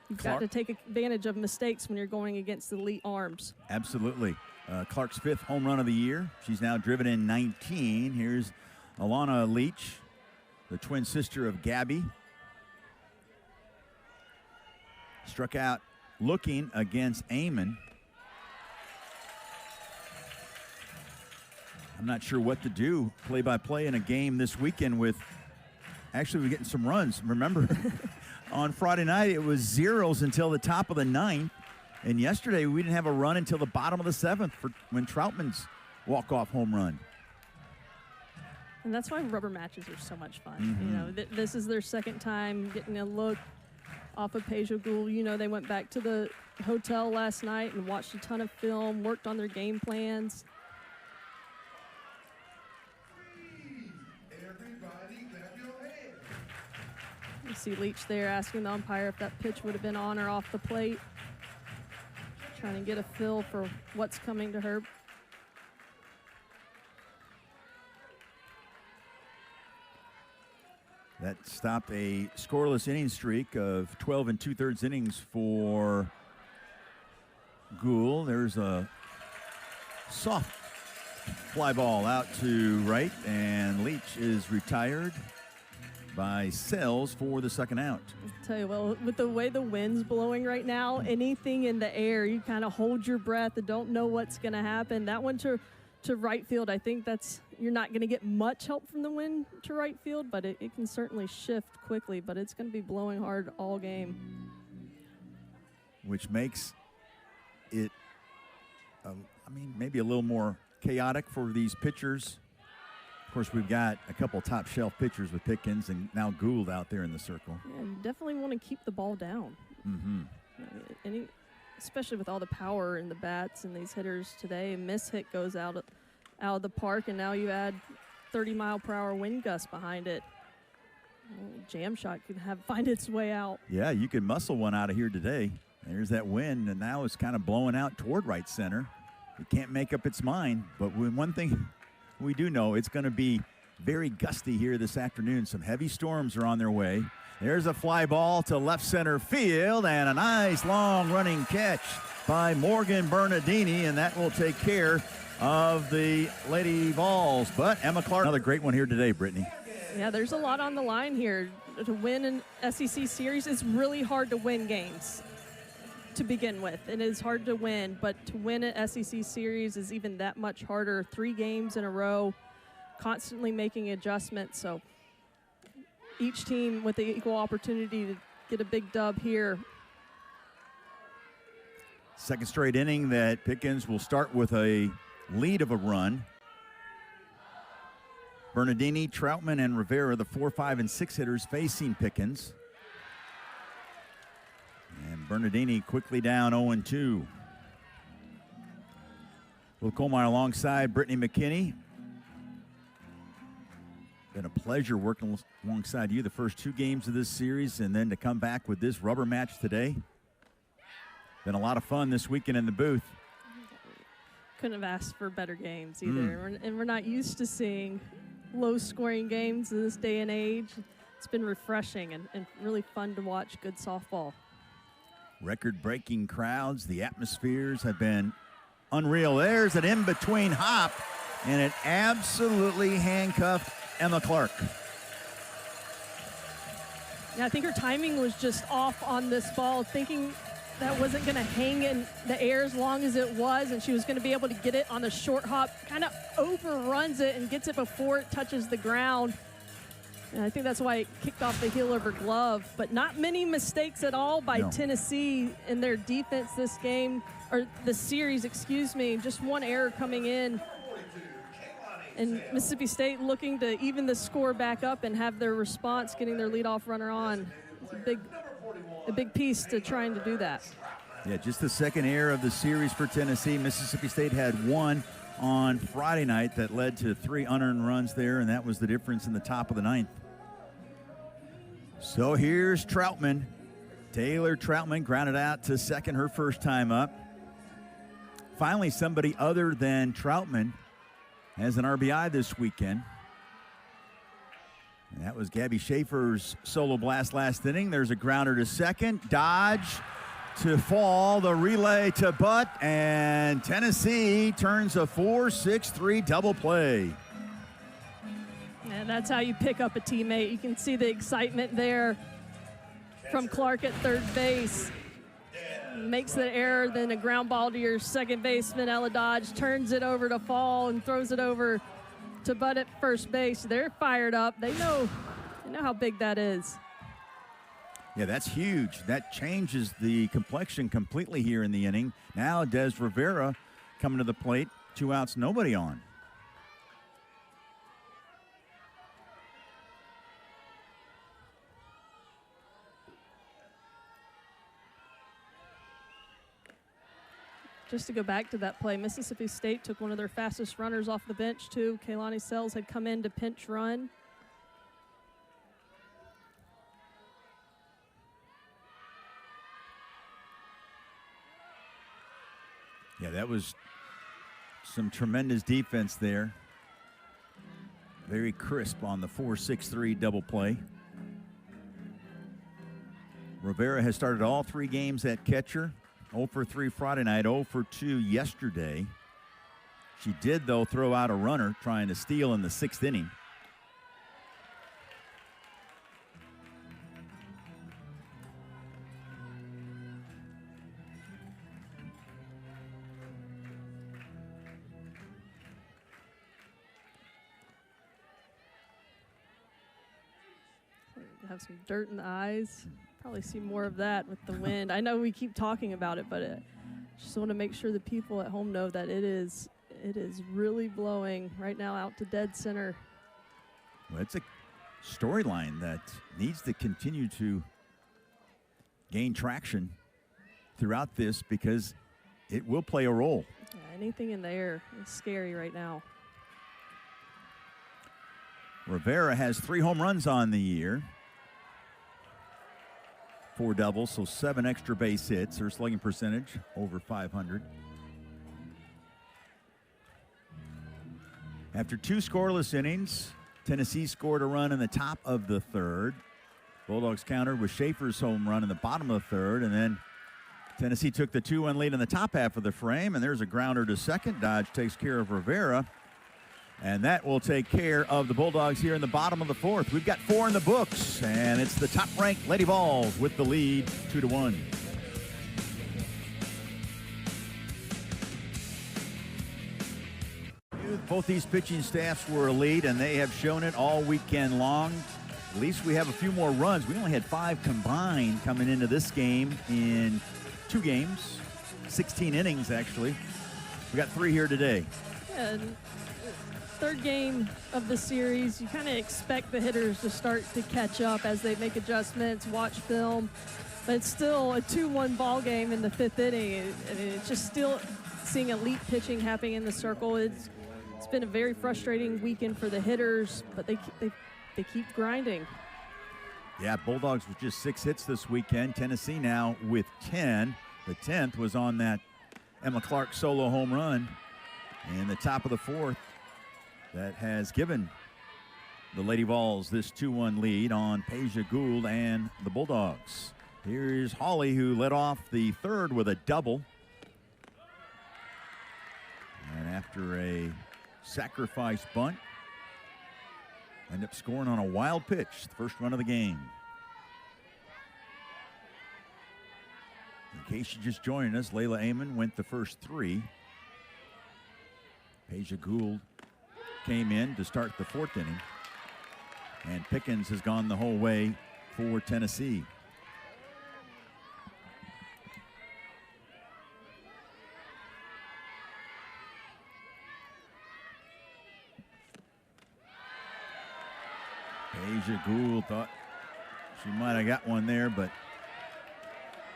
You've got to take advantage of mistakes when you're going against elite arms. Absolutely. Clark's 5th home run of the year. She's now driven in 19. Here's Alana Leach, the twin sister of Gabby. Struck out looking against Eamon. I'm not sure what to do play-by-play in a game this weekend with actually we're getting some runs. Remember, on Friday night it was zeros until the top of the 9th, and yesterday we didn't have a run until the bottom of the 7th for when Troutman's walk-off home run. And that's why rubber matches are so much fun. You know, this is their second time getting a look off of Peja Gould. You know, they went back to the hotel last night and watched a ton of film, worked on their game plans. You see Leach there asking the umpire if that pitch would have been on or off the plate. Trying to get a feel for what's coming to her. That stopped a scoreless inning streak of 12 2/3 innings for Gould. There's a soft fly ball out to right, and Leach is retired by Sells for the second out. I'll tell you, well, with the way the wind's blowing right now, anything in the air, you kind of hold your breath and don't know what's going to happen. That one to right field, I think you're not going to get much help from the wind to right field, but it can certainly shift quickly, but it's going to be blowing hard all game. Which makes it, maybe a little more chaotic for these pitchers. Of course, we've got a couple top shelf pitchers with Pickens and now Gould out there in the circle. Yeah, you definitely want to keep the ball down. Especially with all the power in the bats and these hitters today. A miss hit goes out of the park, and now you add 30-mile-per-hour wind gust behind it. Jam shot could find its way out. Yeah, you could muscle one out of here today. There's that wind, and now it's kind of blowing out toward right center. It can't make up its mind, but one thing we do know, it's going to be very gusty here this afternoon. Some heavy storms are on their way. There's a fly ball to left center field, and a nice long running catch by Morgan Bernardini, and that will take care of the Lady Vols. But Emma Clark, another great one here today, Brittany. Yeah, there's a lot on the line here. To win an SEC series, it's really hard to win games to begin with. It is hard to win, but to win an SEC series is even that much harder. 3 games in a row, constantly making adjustments. So each team with the equal opportunity to get a big dub here. Second straight inning that Pickens will start with a lead of a run. Bernardini, Troutman, and Rivera, the 4, 5, and 6 hitters facing Pickens. And Bernardini quickly down 0-2. Will Colmeyer alongside Brittany McKinney. Been a pleasure working alongside you the first 2 games of this series, and then to come back with this rubber match today. Been a lot of fun this weekend in the booth. Couldn't have asked for better games either. And we're not used to seeing low-scoring games in this day and age. It's been refreshing and really fun to watch good softball. Record-breaking crowds. The atmospheres have been unreal. There's an in-between hop, and it absolutely handcuffed Emma Clark. Yeah, I think her timing was just off on this ball, thinking that wasn't going to hang in the air as long as it was, and she was going to be able to get it on a short hop, kind of overruns it and gets it before it touches the ground. And I think that's why it kicked off the heel of her glove. But not many mistakes at all by Tennessee in their defense this game, or the series, excuse me. Just one error coming in. And Mississippi State looking to even the score back up and have their response, getting their leadoff runner on. It's a big piece to trying to do that. Yeah, just the second error of the series for Tennessee. Mississippi State had one on Friday night that led to 3 unearned runs there, and that was the difference in the top of the 9th. So here's Troutman. Taylor Troutman grounded out to second her first time up. Finally, somebody other than Troutman has an RBI this weekend. And that was Gabby Schaefer's solo blast last inning. There's a grounder to second. Dodge to fall. The relay to Butt. And Tennessee turns a 4-6-3 double play. And that's how you pick up a teammate. You can see the excitement there from Clark at third base. Makes the error, then a ground ball to your second baseman, Ella Dodge, turns it over to Fall and throws it over to Bud at first base. They're fired up. They know how big that is. Yeah, that's huge. That changes the complexion completely here in the inning. Now Des Rivera coming to the plate. 2 outs, nobody on. Just to go back to that play, Mississippi State took one of their fastest runners off the bench, too. Kaylani Sells had come in to pinch run. Yeah, that was some tremendous defense there. Very crisp on the 4-6-3 double play. Rivera has started all 3 games at catcher. 0 for 3 Friday night, 0 for 2 yesterday. She did, though, throw out a runner trying to steal in the 6th inning. Have some dirt in the eyes. Probably see more of that with the wind. I know we keep talking about it, but just want to make sure the people at home know that it is really blowing right now out to dead center. Well, it's a storyline that needs to continue to gain traction throughout this because it will play a role. Yeah, anything in the air is scary right now. Rivera has 3 home runs on the year. 4 doubles, so 7 extra base hits. Her slugging percentage over .500. After 2 scoreless innings, Tennessee scored a run in the top of the 3rd. Bulldogs countered with Schaefer's home run in the bottom of the 3rd, and then Tennessee took the 2-1 lead in the top half of the frame, and there's a grounder to second. Dodge takes care of Rivera. And that will take care of the Bulldogs here in the bottom of the 4th. We've got 4 in the books, and it's the top-ranked Lady Vols with the lead, 2-1. Both these pitching staffs were elite, and they have shown it all weekend long. At least we have a few more runs. We only had 5 combined coming into this game in 2 games, 16 innings, actually. We got 3 here today. And 3rd game of the series, you kind of expect the hitters to start to catch up as they make adjustments, watch film, but it's still a 2-1 ball game in the 5th inning. It's just still seeing elite pitching happening in the circle. It's It's been a very frustrating weekend for the hitters, but they keep grinding. Yeah, Bulldogs with just 6 hits this weekend. Tennessee now with 10. The 10th was on that Emma Clark solo home run in the top of the 4th that has given the Lady Vols this 2-1 lead on Peja Gould and the Bulldogs. Here's Hawley, who led off the 3rd with a double. And after a sacrifice bunt, end up scoring on a wild pitch, the first run of the game. In case you're just joining us, Layla Amon went the first 3. Peja Gould came in to start the 4th inning. And Pickens has gone the whole way for Tennessee. Peja Gould thought she might have got one there, but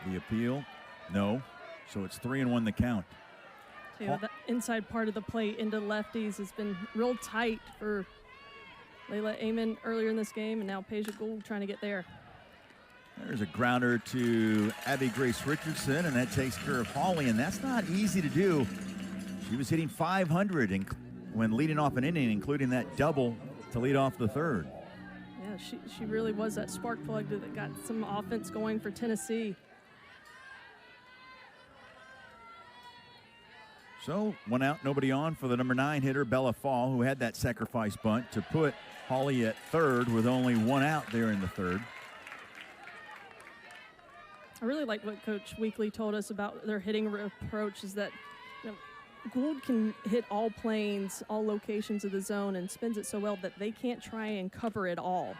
the appeal, no. So it's 3-1 the count. You know, the inside part of the plate into lefties has been real tight for Layla Amon earlier in this game, and now Peja Gould trying to get there. There's a grounder to Abby Grace Richardson, and that takes care of Hawley, and that's not easy to do. She was hitting 500 when leading off an inning, including that double to lead off the 3rd. Yeah, she really was that spark plug that got some offense going for Tennessee. So 1 out, nobody on for the number 9 hitter, Bella Fall, who had that sacrifice bunt to put Hawley at 3rd with only 1 out there in the 3rd. I really like what Coach Weekly told us about their hitting approach, is that Gould can hit all planes, all locations of the zone, and spins it so well that they can't try and cover it all.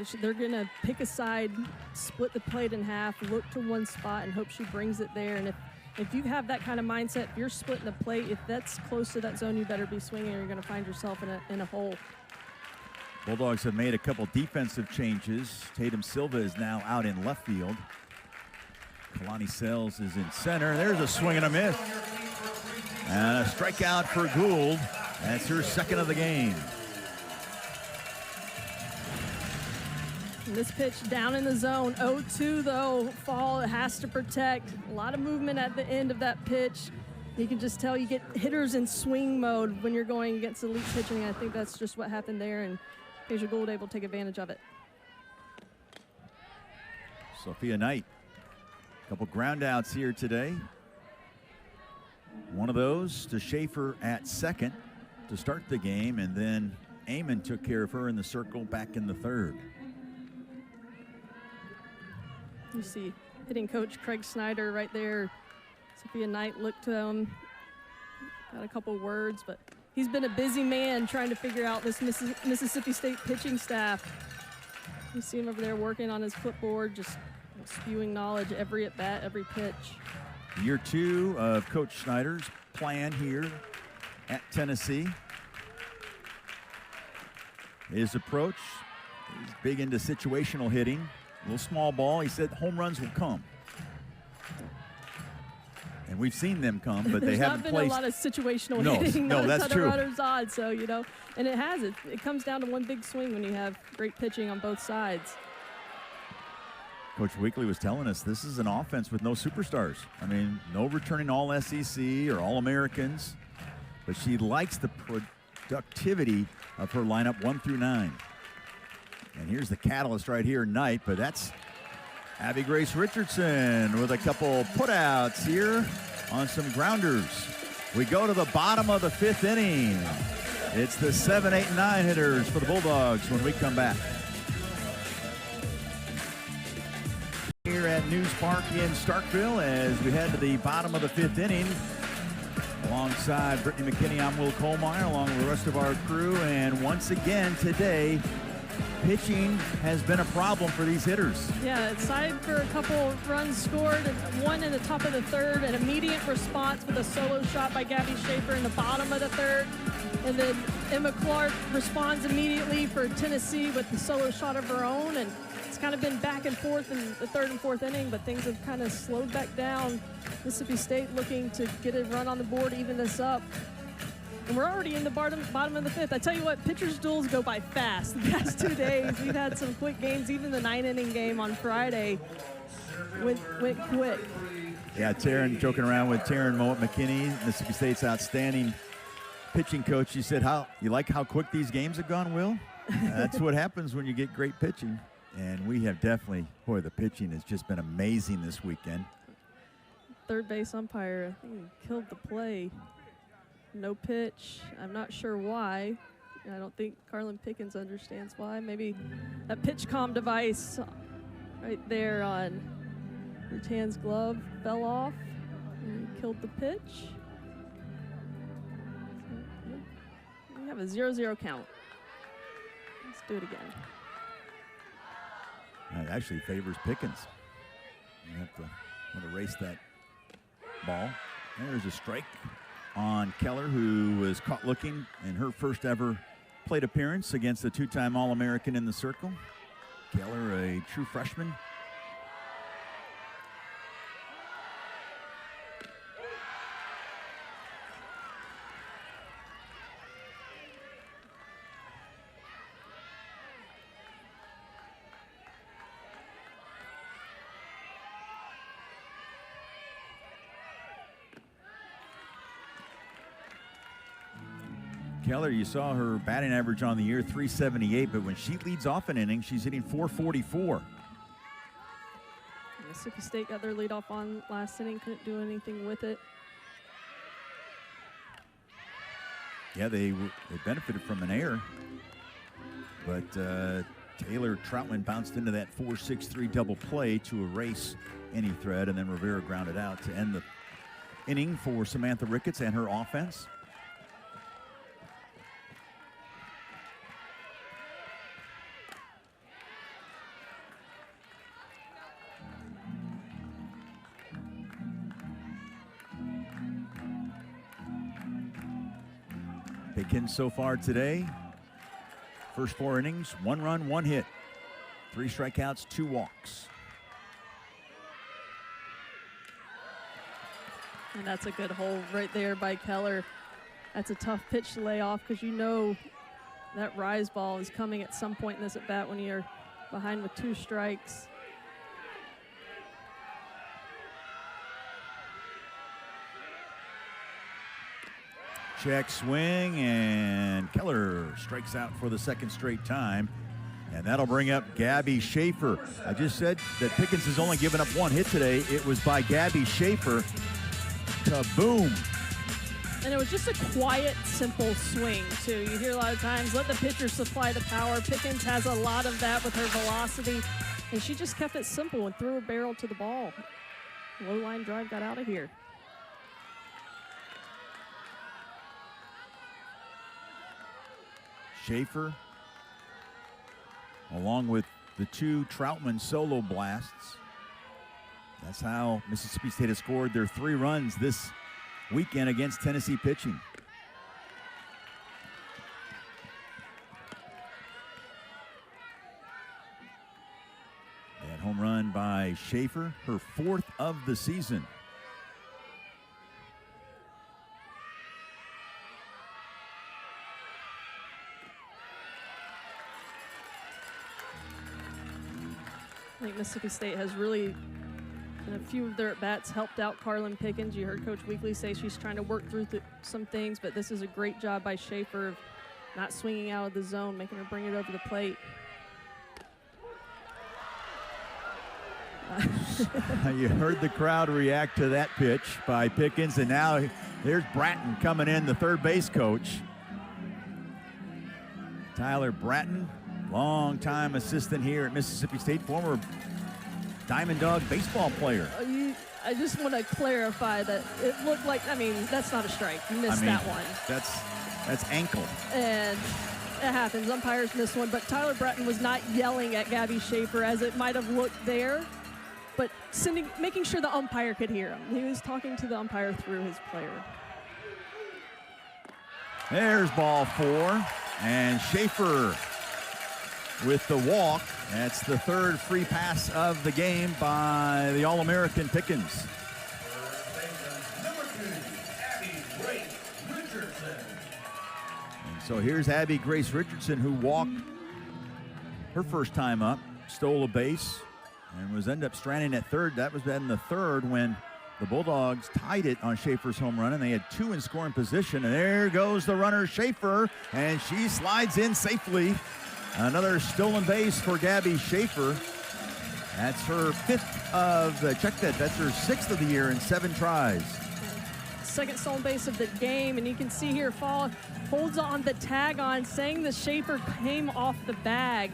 So they're going to pick a side, split the plate in half, look to one spot, and hope she brings it there. And if you have that kind of mindset, if you're splitting the plate, if that's close to that zone, you better be swinging or you're going to find yourself in a hole. Bulldogs have made a couple defensive changes. Tatum Silva is now out in left field. Kalani Sells is in center. There's a swing and a miss. And a strikeout for Gould. That's her 2nd of the game. And this pitch down in the zone. 0-2 though. Fall has to protect. A lot of movement at the end of that pitch. You can just tell you get hitters in swing mode when you're going against elite pitching. I think that's just what happened there, and Peja Gould able to take advantage of it. Sophia Knight. A couple ground outs here today. One of those to Schaefer at 2nd to start the game, and then Amon took care of her in the circle back in the 3rd. You see hitting coach Craig Snyder right there. Sophia Knight looked to him, got a couple words, but he's been a busy man trying to figure out this Mississippi State pitching staff. You see him over there working on his clipboard, just spewing knowledge every at bat, every pitch. Year 2 of Coach Snyder's plan here at Tennessee. His approach, he's big into situational hitting. A little small ball. He said home runs will come. And we've seen them come, but they haven't placed. There's not been a lot of situational hitting. No, that's true. Runners on, so, you know, and it has. It comes down to one big swing when you have great pitching on both sides. Coach Weekly was telling us this is an offense with no superstars. I mean, no returning All-SEC or All-Americans, but she likes the productivity of her lineup 1 through 9. And here's the catalyst right here, Knight, but that's Abby Grace Richardson with a couple putouts here on some grounders. We go to the bottom of the 5th inning. It's the 7, 8, and 9 hitters for the Bulldogs when we come back. Here at News Park in Starkville as we head to the bottom of the 5th inning. Alongside Brittany McKinney, I'm Will Kohlmeyer, along with the rest of our crew. And once again today, pitching has been a problem for these hitters. Yeah, aside for a couple runs scored, one in the top of the 3rd, an immediate response with a solo shot by Gabby Schaefer in the bottom of the 3rd. And then Emma Clark responds immediately for Tennessee with the solo shot of her own. And it's kind of been back and forth in the 3rd and 4th inning, but things have kind of slowed back down. Mississippi State looking to get a run on the board, even this up. And we're already in the bottom of the fifth. I tell you what, pitchers' duels go by fast. The past 2 days, we've had some quick games. Even the 9-inning game on Friday went quick. Yeah, Taryn, joking around with Taryn McKinney, Mississippi State's outstanding pitching coach. She said, you like how quick these games have gone, Will? That's what happens when you get great pitching. And we have definitely, boy, the pitching has just been amazing this weekend. Third base umpire, I think he killed the play. No pitch. I'm not sure why. I don't think Carlin Pickens understands why. Maybe that pitch comm device right there on Rutan's glove fell off and killed the pitch. We have a 0-0 count. Let's do it again. It actually favors Pickens. You have to erase that ball. There's a strike on Keller, who was caught looking in her first ever plate appearance against a two-time All-American in the circle. Keller, a true freshman. Keller, you saw her batting average on the year, 378, but when she leads off an inning, she's hitting 444. Mississippi State got their lead off on last inning, couldn't do anything with it. Yeah, they benefited from an error, but Taylor Troutman bounced into that 4-6-3 double play to erase any threat, and then Rivera grounded out to end the inning for Samantha Ricketts and her offense. Pickens so far today, first 4 innings, 1 run, 1 hit, 3 strikeouts, 2 walks. And that's a good hold right there by Keller. That's a tough pitch to lay off because you know that rise ball is coming at some point in this at bat when you're behind with 2 strikes. Check swing, and Keller strikes out for the 2nd straight time. And that'll bring up Gabby Schaefer. I just said that Pickens has only given up 1 hit today. It was by Gabby Schaefer. Kaboom. And it was just a quiet, simple swing, too. You hear a lot of times, let the pitcher supply the power. Pickens has a lot of that with her velocity. And she just kept it simple and threw her barrel to the ball. Low line drive got out of here. Schaefer, along with the 2 Troutman solo blasts. That's how Mississippi State has scored their 3 runs this weekend against Tennessee pitching. That home run by Schaefer, her 4th of the season. I think Mississippi State has really, in a few of their at-bats, helped out Carlin Pickens. You heard Coach Weekly say she's trying to work through some things, but this is a great job by Schaefer of not swinging out of the zone, making her bring it over the plate. You heard the crowd react to that pitch by Pickens, and now there's Bratton coming in, the third base coach. Tyler Bratton, longtime assistant here at Mississippi State, former Diamond Dog baseball player. I just want to clarify that it looked like, I mean, that's not a strike. You missed that one. That's ankle. And it happens. Umpires miss one, but Tyler Bratton was not yelling at Gabby Schaefer as it might have looked there, but making sure the umpire could hear him. He was talking to the umpire through his player. There's ball 4, and Schaefer with the walk. That's the 3rd free pass of the game by the All-American Pickens. So here's Abby Grace Richardson, who walked her first time up, stole a base, and was ended up stranding at third. That was in the third when the Bulldogs tied it on Schaefer's home run, and they had 2 in scoring position. And there goes the runner, Schaefer, and she slides in safely. Another stolen base for Gabby Schaefer. That's her 5th of the, check that, that's her 6th of the year in 7 tries. Second stolen base of the game, and you can see here Fall holds on the tag on, saying the Schaefer came off the bag.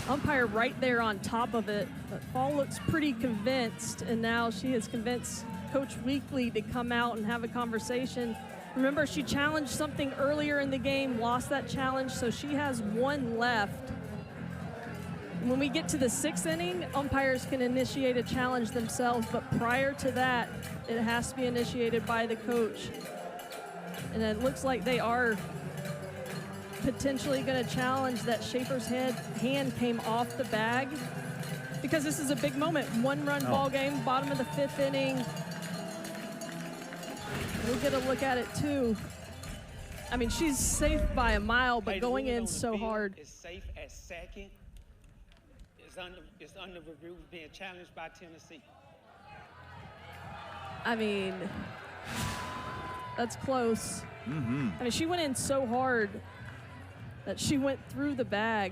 Umpire right there on top of it, but Fall looks pretty convinced, and now she has convinced Coach Weekly to come out and have a conversation. Remember, she challenged something earlier in the game, lost that challenge, so she has 1 left. When we get to the 6th inning, umpires can initiate a challenge themselves, but prior to that, it has to be initiated by the coach. And it looks like they are potentially going to challenge that Schaefer's hand came off the bag, because this is a big moment. 1-run ball game, bottom of the 5th inning. We'll get a look at it too. I mean, she's safe by a mile, but going in so hard. Is safe at second. It's under review, being challenged by Tennessee. I mean, that's close. Mm-hmm. I mean, she went in so hard that she went through the bag.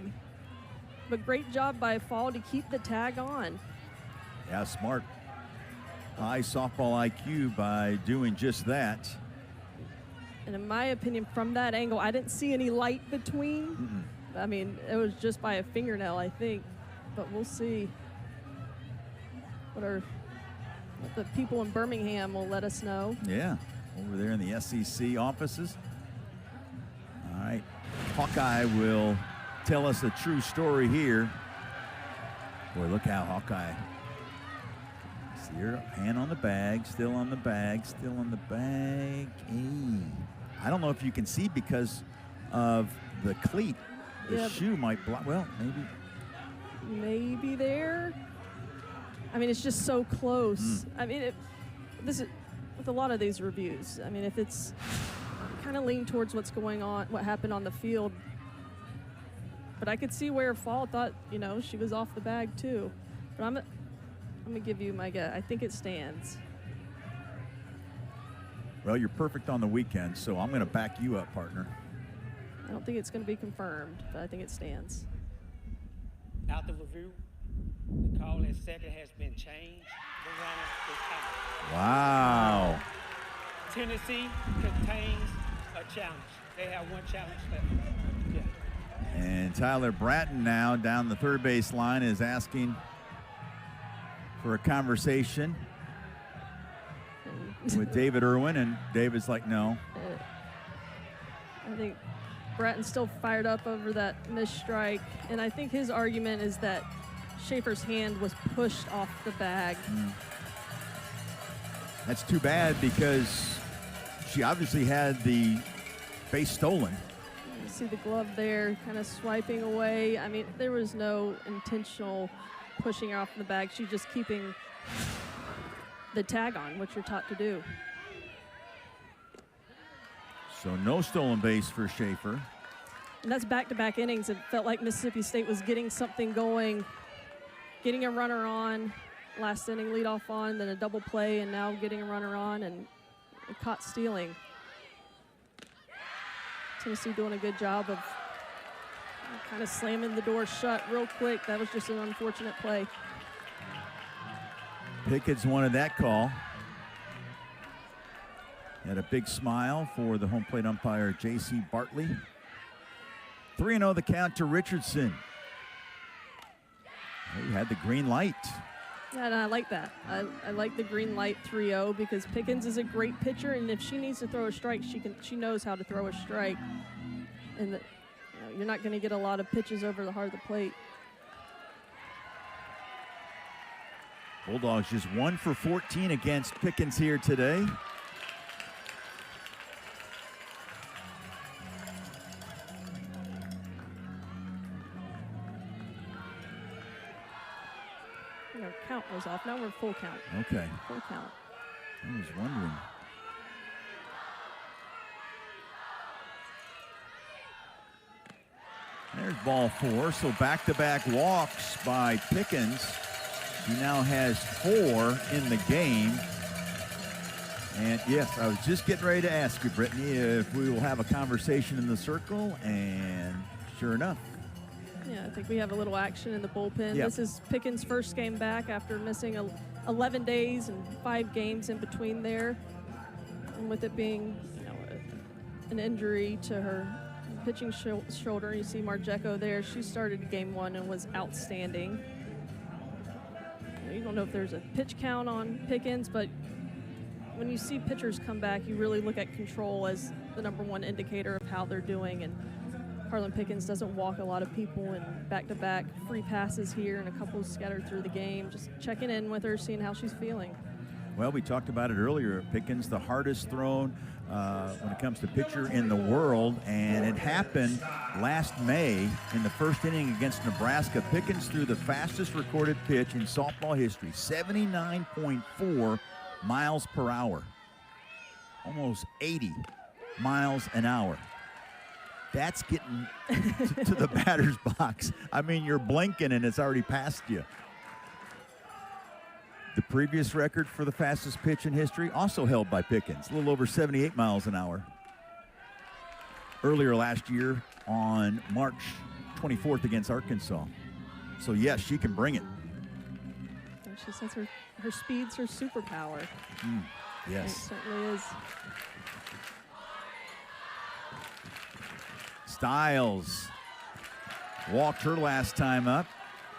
But great job by Fall to keep the tag on. Yeah, smart. High softball IQ by doing just that. And in my opinion, from that angle, I didn't see any light between. Mm-mm. I mean, it was just by a fingernail, I think. But we'll see what the people in Birmingham will let us know. Yeah, over there in the SEC offices. All right, Hawkeye will tell us a true story here. Boy, look how Hawkeye. See her hand on the bag, still on the bag, still on the bag. Hey. I don't know if you can see because of the cleat. The shoe might block. Well, maybe there. I mean, it's just so close. I mean, this is with a lot of these reviews. I mean, if it's kind of lean towards what's going on, what happened on the field. But I could see where Fall thought, you know, she was off the bag too. But I'm gonna give you my guess. I think it stands. Well, you're perfect on the weekend, so I'm gonna back you up, partner. I don't think it's gonna be confirmed, but I think it stands. After review, the call at second has been changed. The runner is out. Wow. Tennessee contains a challenge. They have 1 challenge left. Yeah. And Tyler Bratton now down the third base line is asking for a conversation with David Irwin, and David's like, no. I think Bratton's still fired up over that missed strike, and I think his argument is that Schaefer's hand was pushed off the bag. That's too bad because she obviously had the base stolen. You see the glove there kind of swiping away. I mean, there was no intentional pushing her off the bag. She's just keeping the tag on, which you're taught to do. So no stolen base for Schaefer. And that's back-to-back innings. It felt like Mississippi State was getting something going, getting a runner on, last inning leadoff on, then a double play, and now getting a runner on and caught stealing. Tennessee doing a good job of kind of slamming the door shut real quick. That was just an unfortunate play. Pickens wanted that call. Had a big smile for the home plate umpire, J.C. Bartley. 3-0 the count to Richardson. He had the green light. Yeah, and I like that. I like the green light 3-0 because Pickens is a great pitcher, and if she needs to throw a strike, she knows how to throw a strike. And you're not going to get a lot of pitches over the heart of the plate. Bulldogs just 1 for 14 against Pickens here today. Our count was off. Now we're full count. Okay. Full count. I was wondering. There's ball 4, so back-to-back walks by Pickens. He now has 4 in the game. And yes, I was just getting ready to ask you, Brittany, if we will have a conversation in the circle, and sure enough. Yeah, I think we have a little action in the bullpen. Yep. This is Pickens' first game back after missing 11 days and 5 games in between there. And with it being, an injury to her pitching shoulder, you see Margeco there. She started game 1 and was outstanding. You don't know if there's a pitch count on Pickens, but when you see pitchers come back, you really look at control as the #1 indicator of how they're doing. And Carlin Pickens doesn't walk a lot of people, and back-to-back free passes here and a couple scattered through the game. Just checking in with her, seeing how she's feeling. Well, we talked about it earlier. Pickens, the hardest thrown when it comes to pitcher in the world, and it happened last May in the first inning against Nebraska. Pickens threw the fastest recorded pitch in softball history, 79.4 miles per hour, almost 80 miles an hour. That's getting to the batter's box. I mean, you're blinking and it's already past you. The previous record for the fastest pitch in history, also held by Pickens, a little over 78 miles an hour. Earlier last year on March 24th against Arkansas. So yes, she can bring it. She says her speed's her superpower. Yes. It certainly is. Stiles walked her last time up,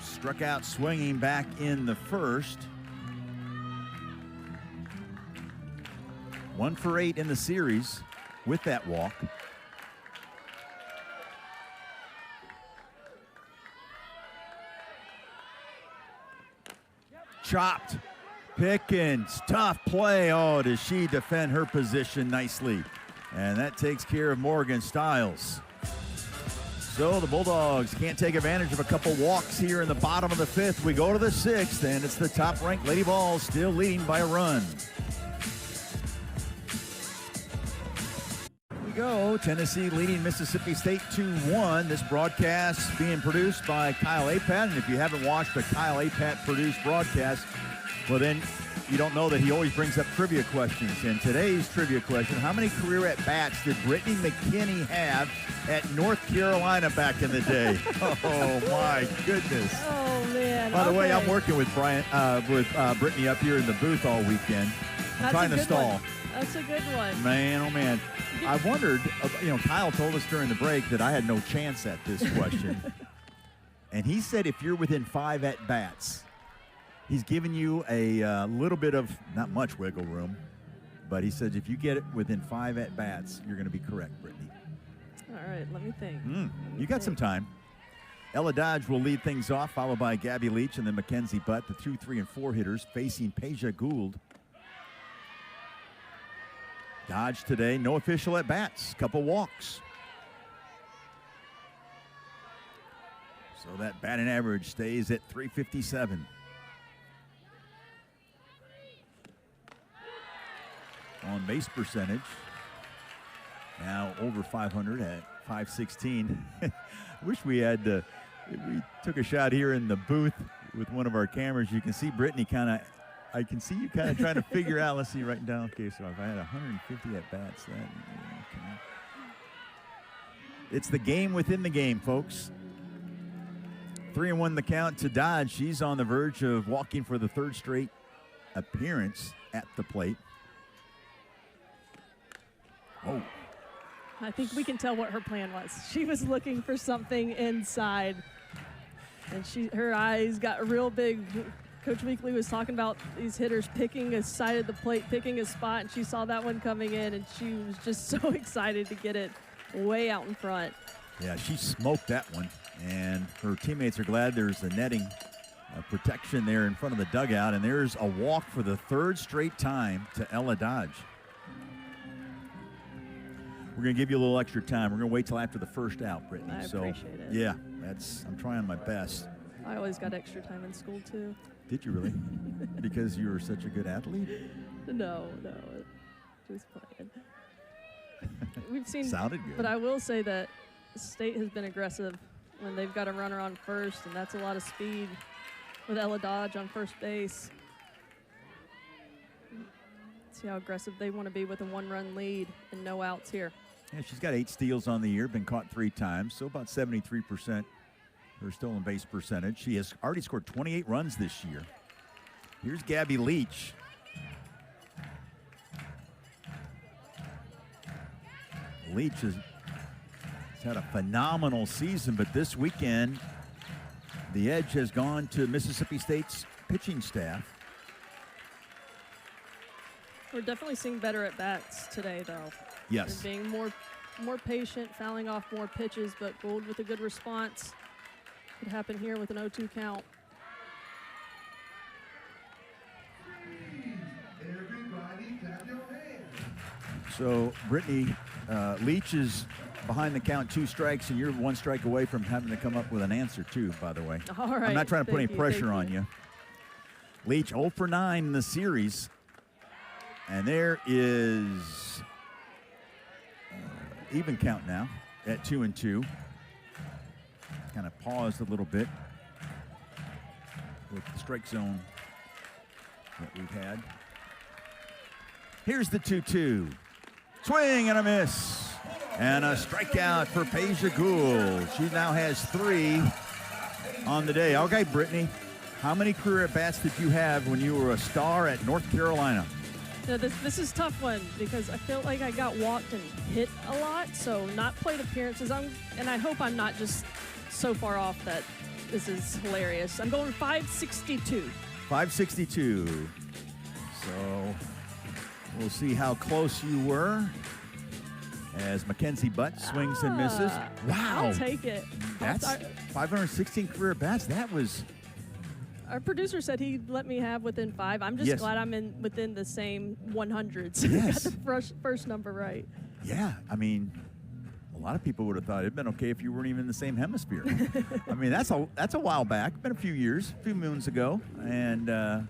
struck out swinging back in the first. 1 for 8 in the series with that walk. Chopped. Pickens, tough play. Oh, does she defend her position nicely? And that takes care of Morgan Stiles. So the Bulldogs can't take advantage of a couple walks here in the bottom of the 5th. We go to the 6th, and it's the top-ranked Lady Vols still leading by a run. Here we go. Tennessee leading Mississippi State 2-1. This broadcast being produced by Kyle Apat. And if you haven't watched a Kyle Apat produced broadcast, well, then you don't know that he always brings up trivia questions. And today's trivia question, how many career at-bats did Brittany McKinney have at North Carolina back in the day? Oh, my goodness. Oh, man. By the way, I'm working with Brittany up here in the booth all weekend. I'm trying to stall. One. That's a good one. Man, oh, man. I wondered, Kyle told us during the break that I had no chance at this question. And he said if you're within 5 at-bats, he's given you a little bit of, not much wiggle room, but he said if you get it within 5 at-bats, you're going to be correct, Brittany. All right, let me think. You got some time. Ella Dodge will lead things off, followed by Gabby Leach and then Mackenzie Butt, the 2, 3, and 4 hitters, facing Peja Gould. Dodge today, no official at-bats, couple walks. So that batting average stays at .357. On base percentage, now over 500 at .516. Wish we had, we took a shot here in the booth with one of our cameras. You can see Brittany I can see you kind of trying to figure out, let's see, writing down, okay, so if I had 150 at-bats, okay. It's the game within the game, folks. 3-1 the count to Dodge. She's on the verge of walking for the 3rd straight appearance at the plate. Oh. I think we can tell what her plan was. She was looking for something inside, and her eyes got real big. Coach Weekly was talking about these hitters picking a side of the plate, picking a spot, and she saw that one coming in, and she was just so excited to get it way out in front. Yeah, she smoked that one, and her teammates are glad there's a netting protection there in front of the dugout, and there's a walk for the 3rd straight time to Ella Dodge. We're going to give you a little extra time. We're going to wait till after the 1st out, Brittany. I appreciate it. Yeah, I'm trying my best. I always got extra time in school, too. Did you really? Because you were such a good athlete? No, just playing. We've seen. Sounded good. But I will say that the state has been aggressive when they've got a runner on first, and that's a lot of speed with Ella Dodge on first base. See how aggressive they want to be with a 1-run lead and no outs here. Yeah, she's got 8 steals on the year, been caught 3 times, so about 73% her stolen base percentage. She has already scored 28 runs this year. Here's Gabby Leach. Leach has had a phenomenal season, but this weekend the edge has gone to Mississippi State's pitching staff. We're definitely seeing better at bats today, though. Yes. They're being more patient, fouling off more pitches, but Gould with a good response. Could happen here with an 0-2 count. So Brittany Leach is behind the count, 2 strikes, and you're 1 strike away from having to come up with an answer too, by the way. All right. I'm not trying to put any pressure on you. Leach 0 for 9 in the series. And there is even count now at 2-2. Kind of paused a little bit with the strike zone that we've had. Here's the 2-2. Swing and a miss. And a strikeout for Peja Gould. She now has 3 on the day. Okay, Brittany, how many career at-bats did you have when you were a star at North Carolina? Now this is a tough one because I feel like I got walked and hit a lot, so not plate appearances. And I hope I'm not just so far off that this is hilarious. I'm going 562. 562. So we'll see how close you were as Mackenzie Butt swings and misses. Wow. I'll take it. That's 516 career bats. That was... Our producer said he'd let me have within 5. I'm just glad I'm within the same 100s. Yes. Got the first number right. Yeah, I mean, a lot of people would have thought it'd been okay if you weren't even in the same hemisphere. I mean, that's a while back, been a few years, a few moons ago, and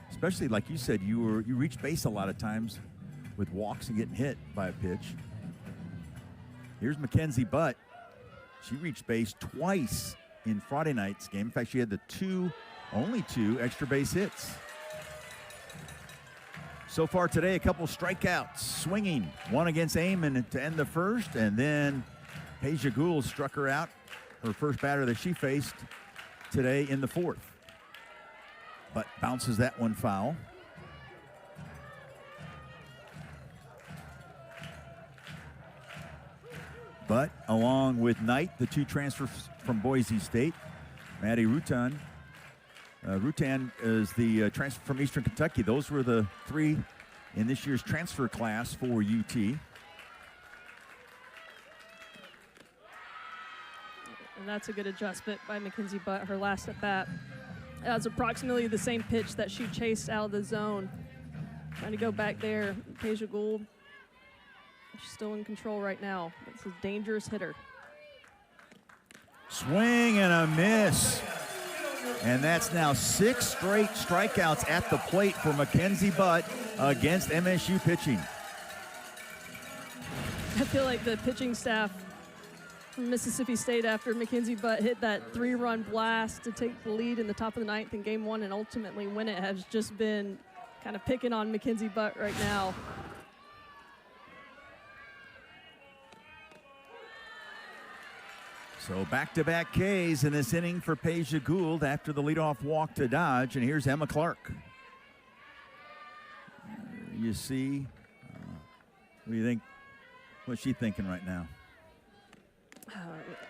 especially like you said, you reached base a lot of times with walks and getting hit by a pitch. Here's Mackenzie Butt. She reached base twice in Friday night's game. In fact, she had the only 2 extra base hits. So far today, a couple strikeouts, swinging. 1 against Amon to end the first, and then Peja Gould struck her out, her first batter that she faced today in the 4th. But bounces that one foul. But along with Knight, the 2 transfers from Boise State, Maddie Rutan. Rutan is the transfer from Eastern Kentucky. Those were the 3 in this year's transfer class for UT. And that's a good adjustment by Mackenzie Butt. Her last at bat. That was approximately the same pitch that she chased out of the zone. Trying to go back there. Peja Gould. She's still in control right now. It's a dangerous hitter. Swing and a miss. And that's now 6 straight strikeouts at the plate for Mackenzie Butt against MSU pitching. I feel like the pitching staff from Mississippi State, after Mackenzie Butt hit that 3-run blast to take the lead in the top of the 9th in Game 1 and ultimately win it, has just been kind of picking on Mackenzie Butt right now. So back-to-back Ks in this inning for Peja Gould after the leadoff walk to Dodge. And here's Emma Clark. You see, what do you think? What's she thinking right now?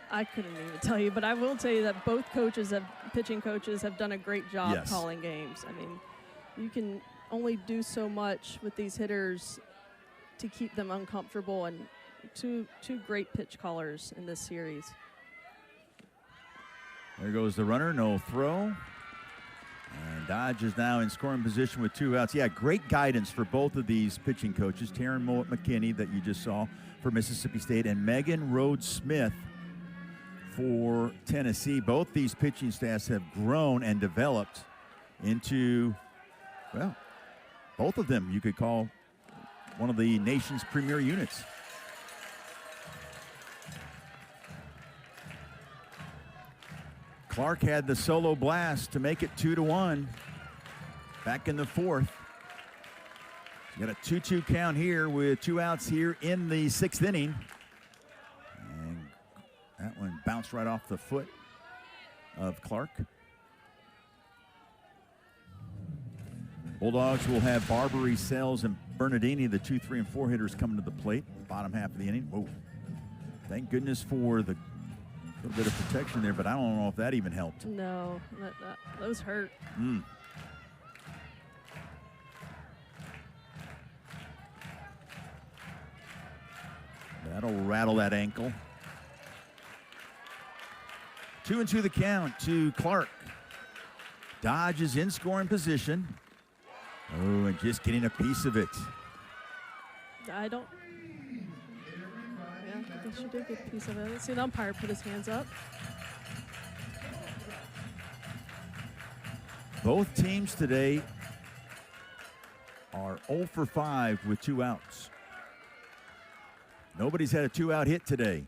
I couldn't even tell you, but I will tell you that both pitching coaches have done a great job calling games. I mean, you can only do so much with these hitters to keep them uncomfortable, and two great pitch callers in this series. There goes the runner, no throw. And Dodge is now in scoring position with 2 outs. Yeah, great guidance for both of these pitching coaches. Taryn Mowat-McKinney that you just saw for Mississippi State, and Megan Rhodes-Smith for Tennessee. Both these pitching staffs have grown and developed into, well, both of them you could call one of the nation's premier units. Clark had the solo blast to make it 2-1 back in the fourth. Got a 2-2 count here with 2 outs here in the 6th inning. And that one bounced right off the foot of Clark. Bulldogs will have Barbary, Sells, and Bernardini, the 2, 3, and 4 hitters, coming to the plate. Bottom half of the inning. Whoa. Thank goodness for the little bit of protection there, but I don't know if that even helped. No, those hurt. That'll rattle that ankle. 2-2 the count to Clark. Dodge is in scoring position. Oh, and just getting a piece of it. I don't. Yeah, I think she did get a piece of it. Let's see the umpire put his hands up. Both teams today are 0 for 5 with 2 outs. Nobody's had a 2-out hit today.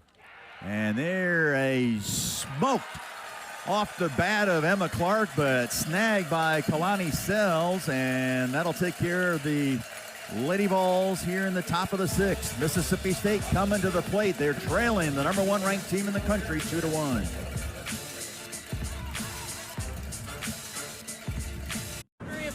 And there a smoked off the bat of Emma Clark, but snagged by Kalani Sells, and that'll take care of the Lady Vols here in the top of the 6th. Mississippi State coming to the plate. They're trailing the #1 ranked team in the country 2-1.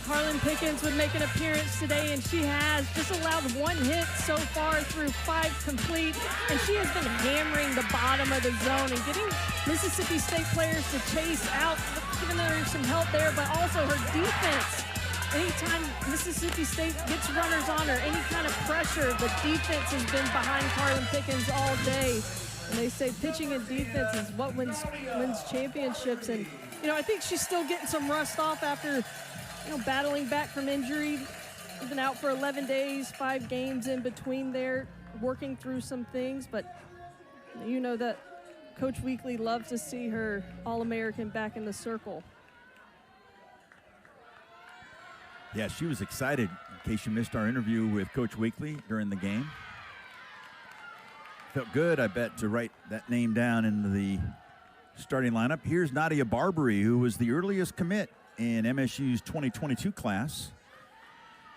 Carlin Pickens would make an appearance today, and she has just allowed 1 hit so far through 5 complete, and she has been hammering the bottom of the zone and getting Mississippi State players to chase out, giving her some help there, but also her defense. Anytime Mississippi State gets runners on her, any kind of pressure, the defense has been behind Carlin Pickens all day. And they say pitching and defense is what wins championships. And, you know, I think she's still getting some rust off after, battling back from injury. Been out for 11 days, 5 games in between there, working through some things. But you know that Coach Weekly loves to see her All-American back in the circle. Yeah, she was excited, in case you missed our interview with Coach Weekly during the game. Felt good, I bet, to write that name down in the starting lineup. Here's Nadia Barbary, who was the earliest commit in MSU's 2022 class.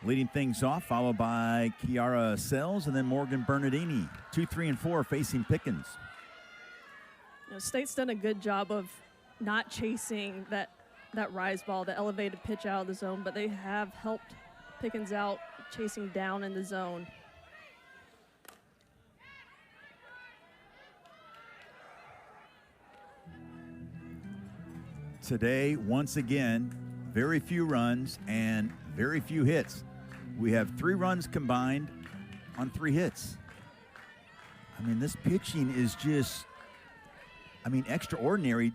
Leading things off, followed by Kiara Sells and then Morgan Bernardini. 2, 3, and 4 facing Pickens. State's done a good job of not chasing that rise ball, the elevated pitch out of the zone, but they have helped Pickens out chasing down in the zone. Today, once again, very few runs and very few hits. We have 3 runs combined on 3 hits. I mean, this pitching is just, extraordinary.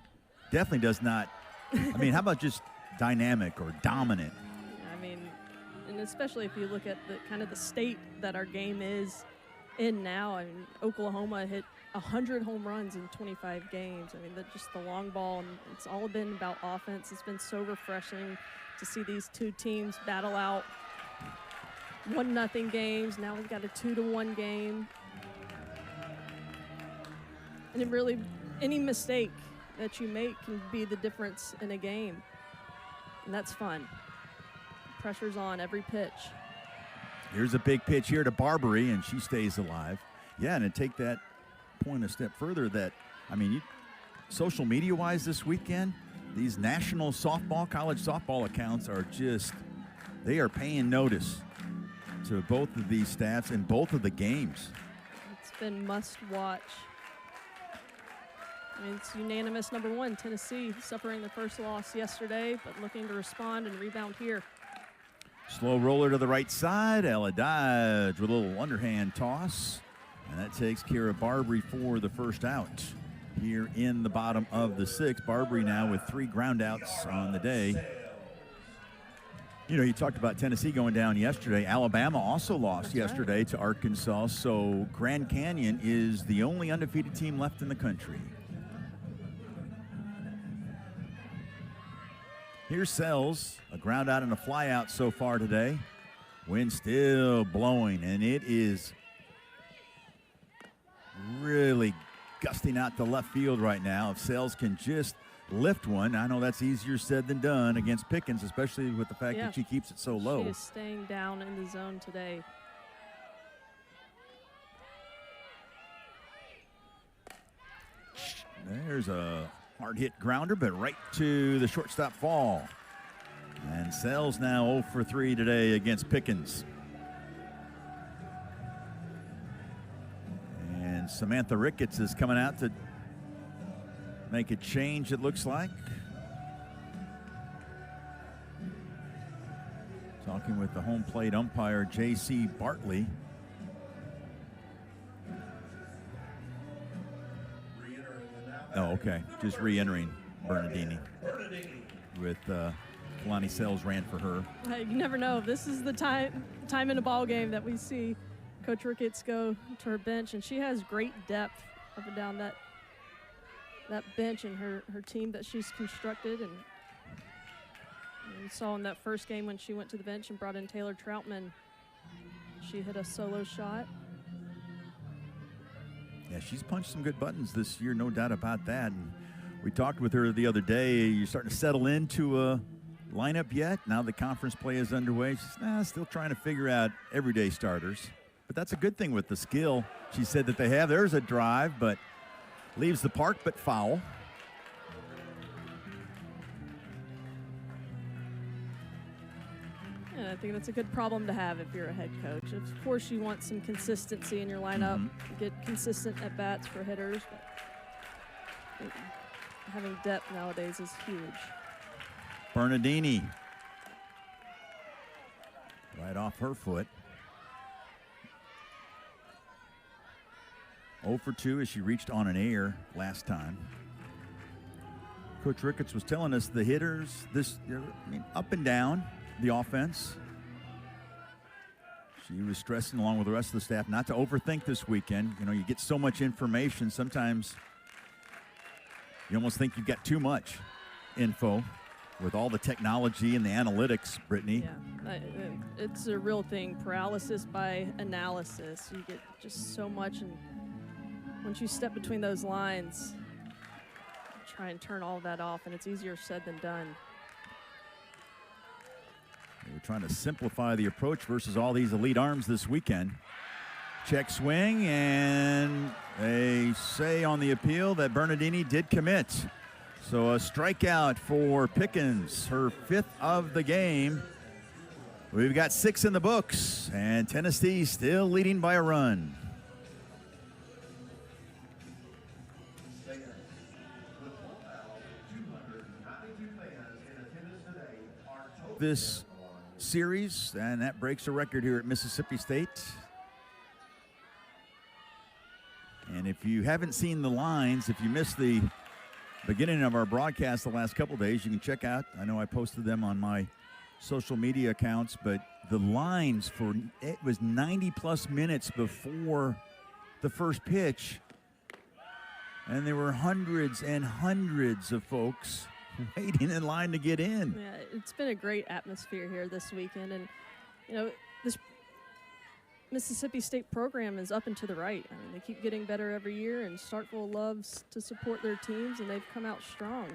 Definitely does not. How about just dynamic or dominant? And especially if you look at the kind of the state that our game is in now. Oklahoma hit 100 home runs in 25 games. Just the long ball, and it's all been about offense. It's been so refreshing to see these 2 teams battle out 1-0 games. Now we've got a 2-1 game. And it really, any mistake that you make can be the difference in a game. And that's fun. Pressure's on every pitch. Here's a big pitch here to Barbary, and she stays alive. Yeah, and to take that point a step further, that, social media-wise this weekend, these national softball, college softball accounts are just, they are paying notice to both of these stats in both of the games. It's been must-watch. It's unanimous #1, Tennessee, suffering the first loss yesterday, but looking to respond and rebound here. Slow roller to the right side. Ella Dodge with a little underhand toss. And that takes care of Barbary for the first out here in the bottom of the 6th. Barbary now with 3 ground outs on the day. You talked about Tennessee going down yesterday. Alabama also lost yesterday to Arkansas. So Grand Canyon is the only undefeated team left in the country. Here's Sells, a ground out and a fly out so far today. Wind still blowing, and it is really gusting out to left field right now. If Sells can just lift one. I know that's easier said than done against Pickens, especially with the fact that she keeps it so low. She is staying down in the zone today. There's a hard hit grounder, but right to the shortstop fall. And Sells now 0 for 3 today against Pickens. And Samantha Ricketts is coming out to make a change, it looks like. Talking with the home plate umpire, J.C. Bartley. Oh, okay. Just re-entering Bernardini. With Kalani Sells ran for her. You never know. This is the time in a ball game that we see Coach Ricketts go to her bench, and she has great depth up and down that bench and her team that she's constructed. And we saw in that first game when she went to the bench and brought in Taylor Troutman, she hit a solo shot. Yeah, she's punched some good buttons this year, no doubt about that. And we talked with her the other day. You're starting to settle into a lineup yet? Now the conference play is underway. She's still trying to figure out everyday starters. But that's a good thing with the skill she said that they have. There's a drive, but leaves the park, but foul. And I think that's a good problem to have if you're a head coach. Of course, you want some consistency in your lineup, get consistent at-bats for hitters, but having depth nowadays is huge. Bernardini. Right off her foot. 0 for 2 as she reached on an air last time. Coach Ricketts was telling us the hitters, up and down the offense. She was stressing along with the rest of the staff not to overthink this weekend. You know, you get so much information, sometimes you almost think you've got too much info with all the technology and the analytics, Brittany. Yeah, it's a real thing, paralysis by analysis. You get just so much, and once you step between those lines, try and turn all of that off, and it's easier said than done. They were trying to simplify the approach versus all these elite arms this weekend. Check swing, and they say on the appeal that Bernardini did commit. So a strikeout for Pickens, her 5th of the game. We've got 6 in the books, and Tennessee still leading by a run. This series, and that breaks a record here at Mississippi State. And if you haven't seen the lines, if you missed the beginning of our broadcast the last couple days, you can check out. I know I posted them on my social media accounts, but the lines for it was 90 plus minutes before the first pitch, and there were hundreds and hundreds of folks waiting in line to get in. Yeah, it's been a great atmosphere here this weekend, and you know, this Mississippi State program is up and to the right. I mean, they keep getting better every year, and Starkville loves to support their teams, and they've come out strong.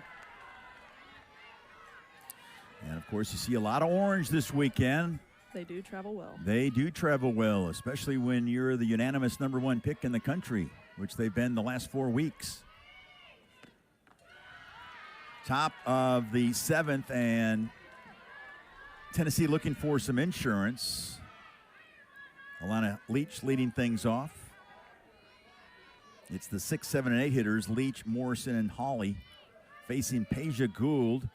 And of course, you see a lot of orange this weekend. They do travel well. They do travel well, especially when you're the unanimous #1 pick in the country, which they've been the last 4 weeks. Top of the 7th, and Tennessee looking for some insurance. Alana Leach leading things off. It's the 6, 7, and 8 hitters, Leach, Morrison, and Hawley, facing Peja Gould,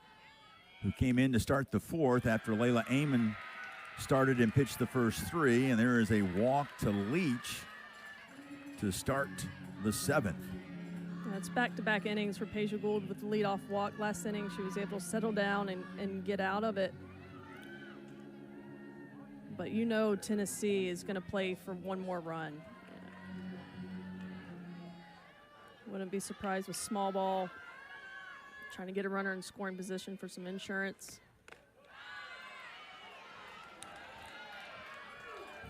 who came in to start the 4th after Layla Amon started and pitched the first 3. And there is a walk to Leach to start the 7th. It's back-to-back innings for Peja Gould with the leadoff walk. Last inning, she was able to settle down and get out of it. But you know Tennessee is going to play for one more run. Wouldn't be surprised with small ball, trying to get a runner in scoring position for some insurance.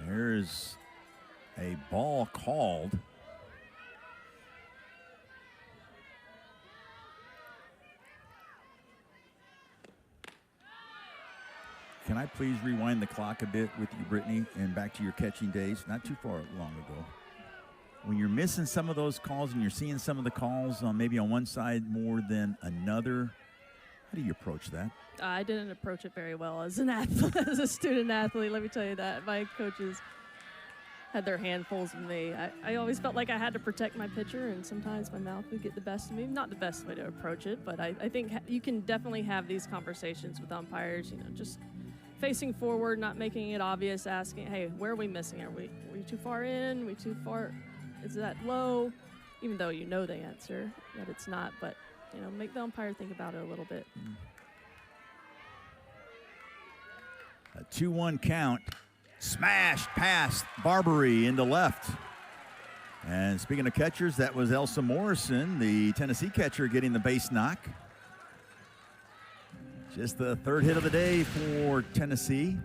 There's a ball called. Can I please rewind the clock a bit with you, Brittany, and back to your catching days? Not too far long ago. When you're missing some of those calls and you're seeing some of the calls on maybe on one side more than another, how do you approach that? I didn't approach it very well as an athlete, as a student athlete. Let me tell you that. My coaches had their handfuls of me. I always felt like I had to protect my pitcher, and sometimes my mouth would get the best of me. Not the best way to approach it, but I think you can definitely have these conversations with umpires, just facing forward, not making it obvious, asking, hey, where are we missing? Are we too far in? Are we too far? Is that low? Even though you know the answer, that it's not, but make the umpire think about it a little bit. A 2-1 count. Smashed past Barbary into left. And speaking of catchers, that was Elsa Morrison, the Tennessee catcher, getting the base knock. Just the third hit of the day for Tennessee.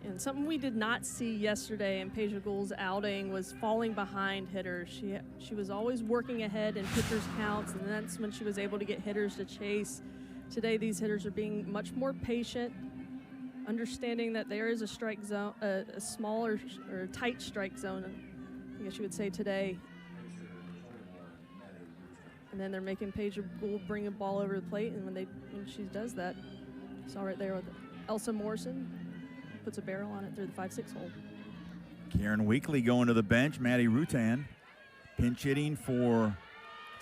And something we did not see yesterday in Peja Gould's outing was falling behind hitters. She was always working ahead in pitchers' counts, and that's when she was able to get hitters to chase. Today, these hitters are being much more patient, understanding that there is a strike zone, a smaller or tight strike zone, I guess you would say today. And then they're making Peja Gould bring a ball over the plate, and when she does that, you saw right there with Elsa Morrison, puts a barrel on it through the 5-6 hole. Karen Weekly going to the bench. Maddie Rutan pinch hitting for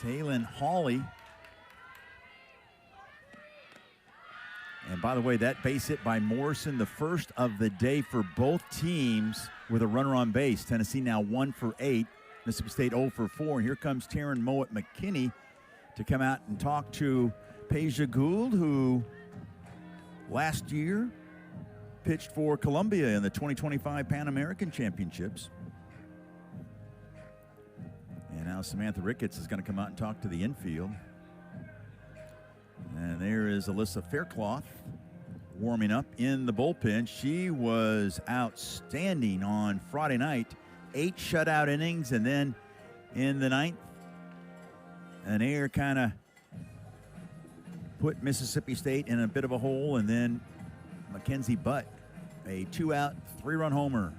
Taylin Hawley. And by the way, that base hit by Morrison, the first of the day for both teams with a runner on base. Tennessee now 1 for 8. Mississippi State 0 for 4. And here comes Taryn Mowat McKinney to come out and talk to Peja Gould, who last year pitched for Columbia in the 2025 Pan American Championships. And now Samantha Ricketts is going to come out and talk to the infield. And there is Alyssa Faircloth warming up in the bullpen. She was outstanding on Friday night. 8 shutout innings, and then in the 9th, an error kind of put Mississippi State in a bit of a hole, and then Mackenzie Butt, a 2-out, 3-run homer.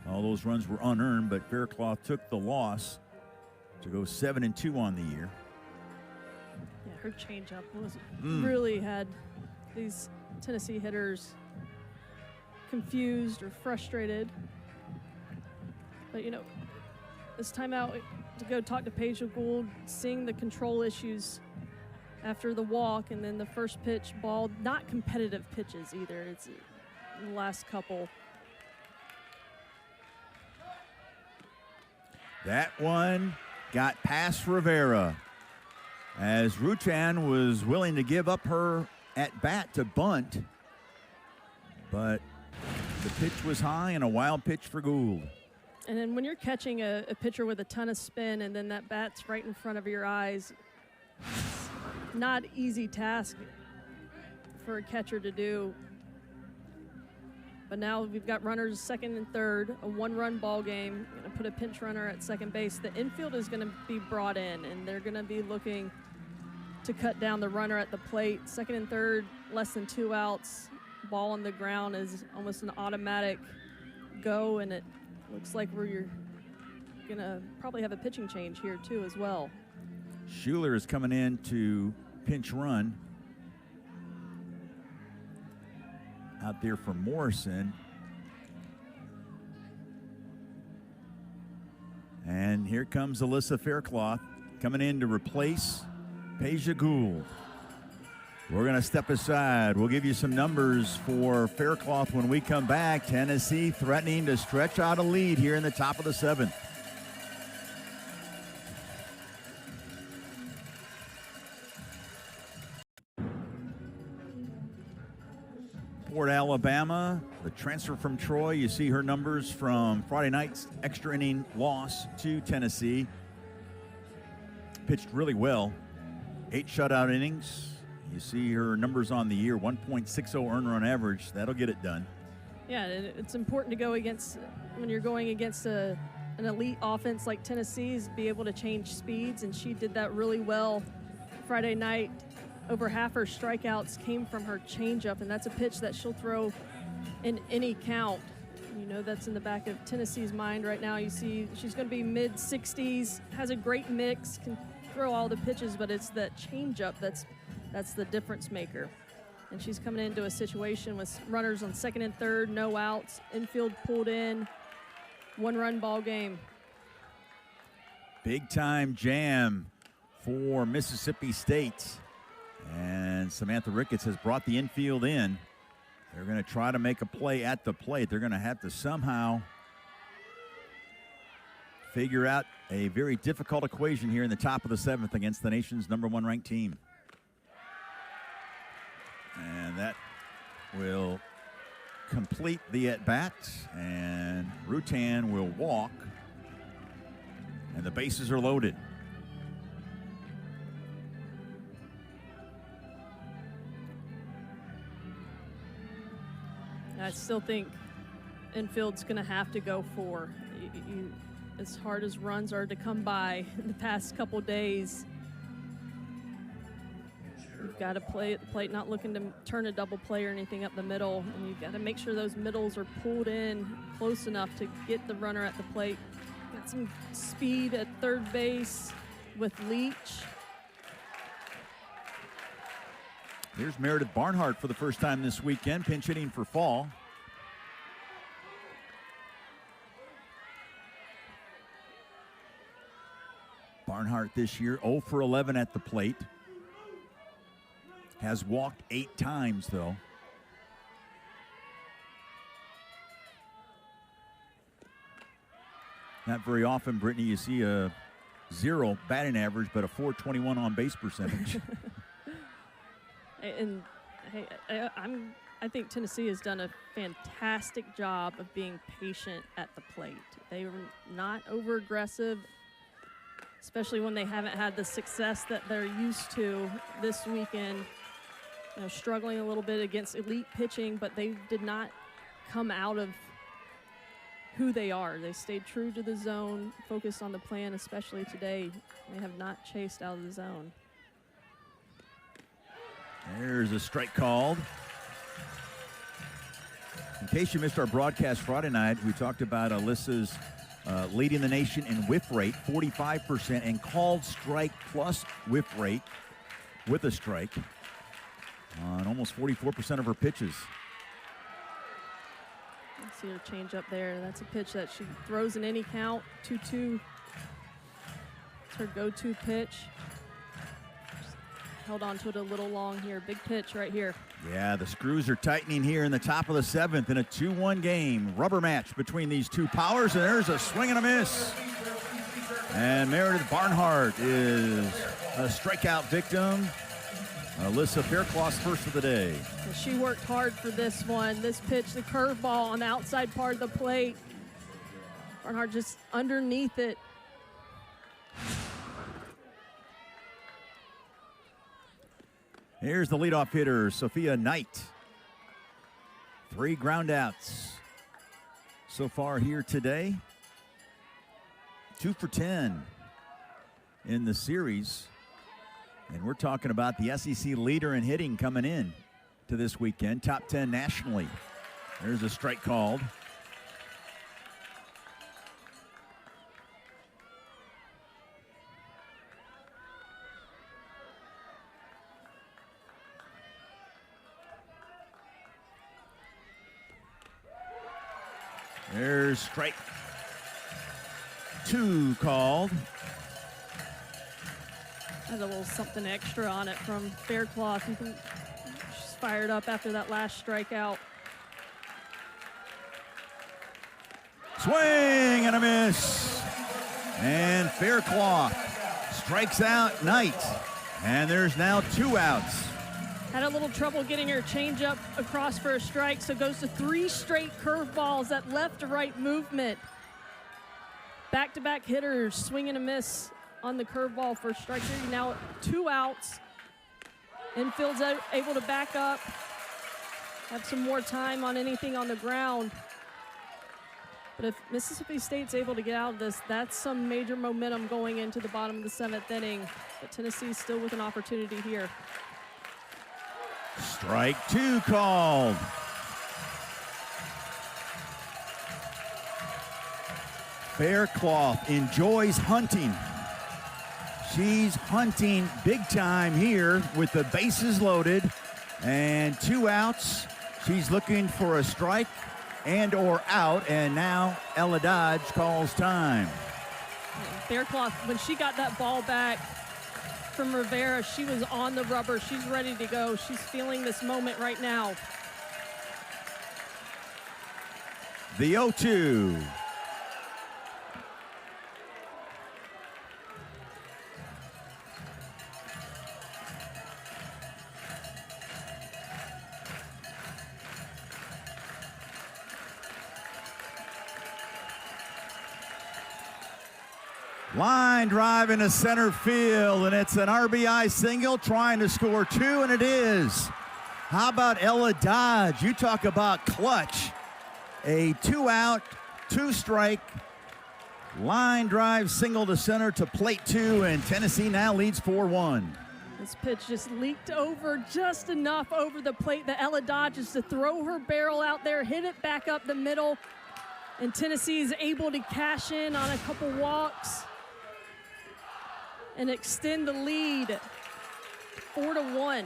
All those runs were unearned, but Faircloth took the loss to go 7-2 on the year. Yeah, her changeup really had these Tennessee hitters confused or frustrated. But, this time out to go talk to Peja Gould, seeing the control issues after the walk, and then the first pitch ball, not competitive pitches either. It's the last couple. That one got past Rivera as Rutan was willing to give up her at bat to bunt, but the pitch was high and a wild pitch for Gould. And then when you're catching a pitcher with a ton of spin and then that bat's right in front of your eyes, it's not an easy task for a catcher to do. But now we've got runners second and third, a 1-run ball game. Going to put a pinch runner at second base. The infield is going to be brought in, and they're going to be looking to cut down the runner at the plate. Second and third, less than 2 outs. Ball on the ground is almost an automatic go, and it looks like you're going to probably have a pitching change here too as well. Schuler is coming in to pinch run out there for Morrison. And here comes Alyssa Faircloth coming in to replace Peja Gould. We're going to step aside. We'll give you some numbers for Faircloth when we come back. Tennessee threatening to stretch out a lead here in the top of the 7th. Port Alabama, the transfer from Troy. You see her numbers from Friday night's extra inning loss to Tennessee. Pitched really well. 8 shutout innings. You see her numbers on the year, 1.60 earned run average. That'll get it done. Yeah, it's important to go against, when you're going against an elite offense like Tennessee's, be able to change speeds, and she did that really well Friday night. over half her strikeouts came from her changeup, and that's a pitch that she'll throw in any count. You know that's in the back of Tennessee's mind right now. You see she's going to be mid-60s, has a great mix, can throw all the pitches, but it's that changeup that's the difference maker. And she's coming into a situation with runners on second and third, no outs, infield pulled in, one-run ball game. Big-time jam for Mississippi State. And Samantha Ricketts has brought the infield in. They're going to try to make a play at the plate. They're going to have to somehow figure out a very difficult equation here in the top of the 7th against the nation's #1 ranked team. And that will complete the at-bat, and Rutan will walk, and the bases are loaded. I still think infield's going to have to go for. As hard as runs are to come by in the past couple days, you've got to play at the plate, not looking to turn a double play or anything up the middle, and you've got to make sure those middles are pulled in close enough to get the runner at the plate. Got some speed at third base with Leach. Here's Meredith Barnhart for the first time this weekend, pinch hitting for Fall. Barnhart this year 0 for 11 at the plate. Has walked 8 times, though. Not very often, Brittany, you see a 0 batting average, but a .421 on base percentage. And hey, I think Tennessee has done a fantastic job of being patient at the plate. They were not over-aggressive, especially when they haven't had the success that they're used to this weekend. You know, struggling a little bit against elite pitching, but they did not come out of who they are. They stayed true to the zone, focused on the plan, especially today. They have not chased out of the zone. There's a strike called. In case you missed our broadcast Friday night, we talked about Alyssa's leading the nation in whiff rate, 45%, and called strike plus whiff rate with a strike on almost 44% of her pitches. See her change up there. That's a pitch that she throws in any count. 2-2. It's her go-to pitch. Just held on to it a little long here. Big pitch right here. Yeah, the screws are tightening here in the top of the 7th in a 2-1 game. Rubber match between these two powers, and there's a swing and a miss. And Meredith Barnhart is a strikeout victim. Alyssa Faircloth's first of the day. She worked hard for this one. This pitch, the curveball on the outside part of the plate. Barnhart just underneath it. Here's the leadoff hitter, Sophia Knight. 3 groundouts so far here today. 2 for 10 in the series. And we're talking about the SEC leader in hitting coming in to this weekend, top 10 nationally. There's a strike called. There's strike 2 called. Had a little something extra on it from Faircloth. You can, she's fired up after that last strikeout. Swing and a miss. And Faircloth strikes out Knight. And there's now 2 outs. Had a little trouble getting her changeup across for a strike, so goes to 3 straight curveballs, that left to right movement. Back-to-back hitters, swing and a miss on the curveball for strike 3. Now 2 outs. Infield's able to back up, have some more time on anything on the ground. But if Mississippi State's able to get out of this, that's some major momentum going into the bottom of the 7th inning. But Tennessee's still with an opportunity here. Strike 2 called. Faircloth enjoys hunting. She's hunting big time here with the bases loaded and 2 outs. She's looking for a strike and or out, and now Ella Dodge calls time. Faircloth, when she got that ball back from Rivera, she was on the rubber. She's ready to go. She's feeling this moment right now. The 0-2. Line drive into center field, and it's an RBI single trying to score 2, and it is. How about Ella Dodge? You talk about clutch. A 2-out, 2-strike, line drive single to center to plate 2, and Tennessee now leads 4-1. This pitch just leaked over just enough over the plate that Ella Dodge is to throw her barrel out there, hit it back up the middle, and Tennessee is able to cash in on a couple walks and extend the lead 4-1.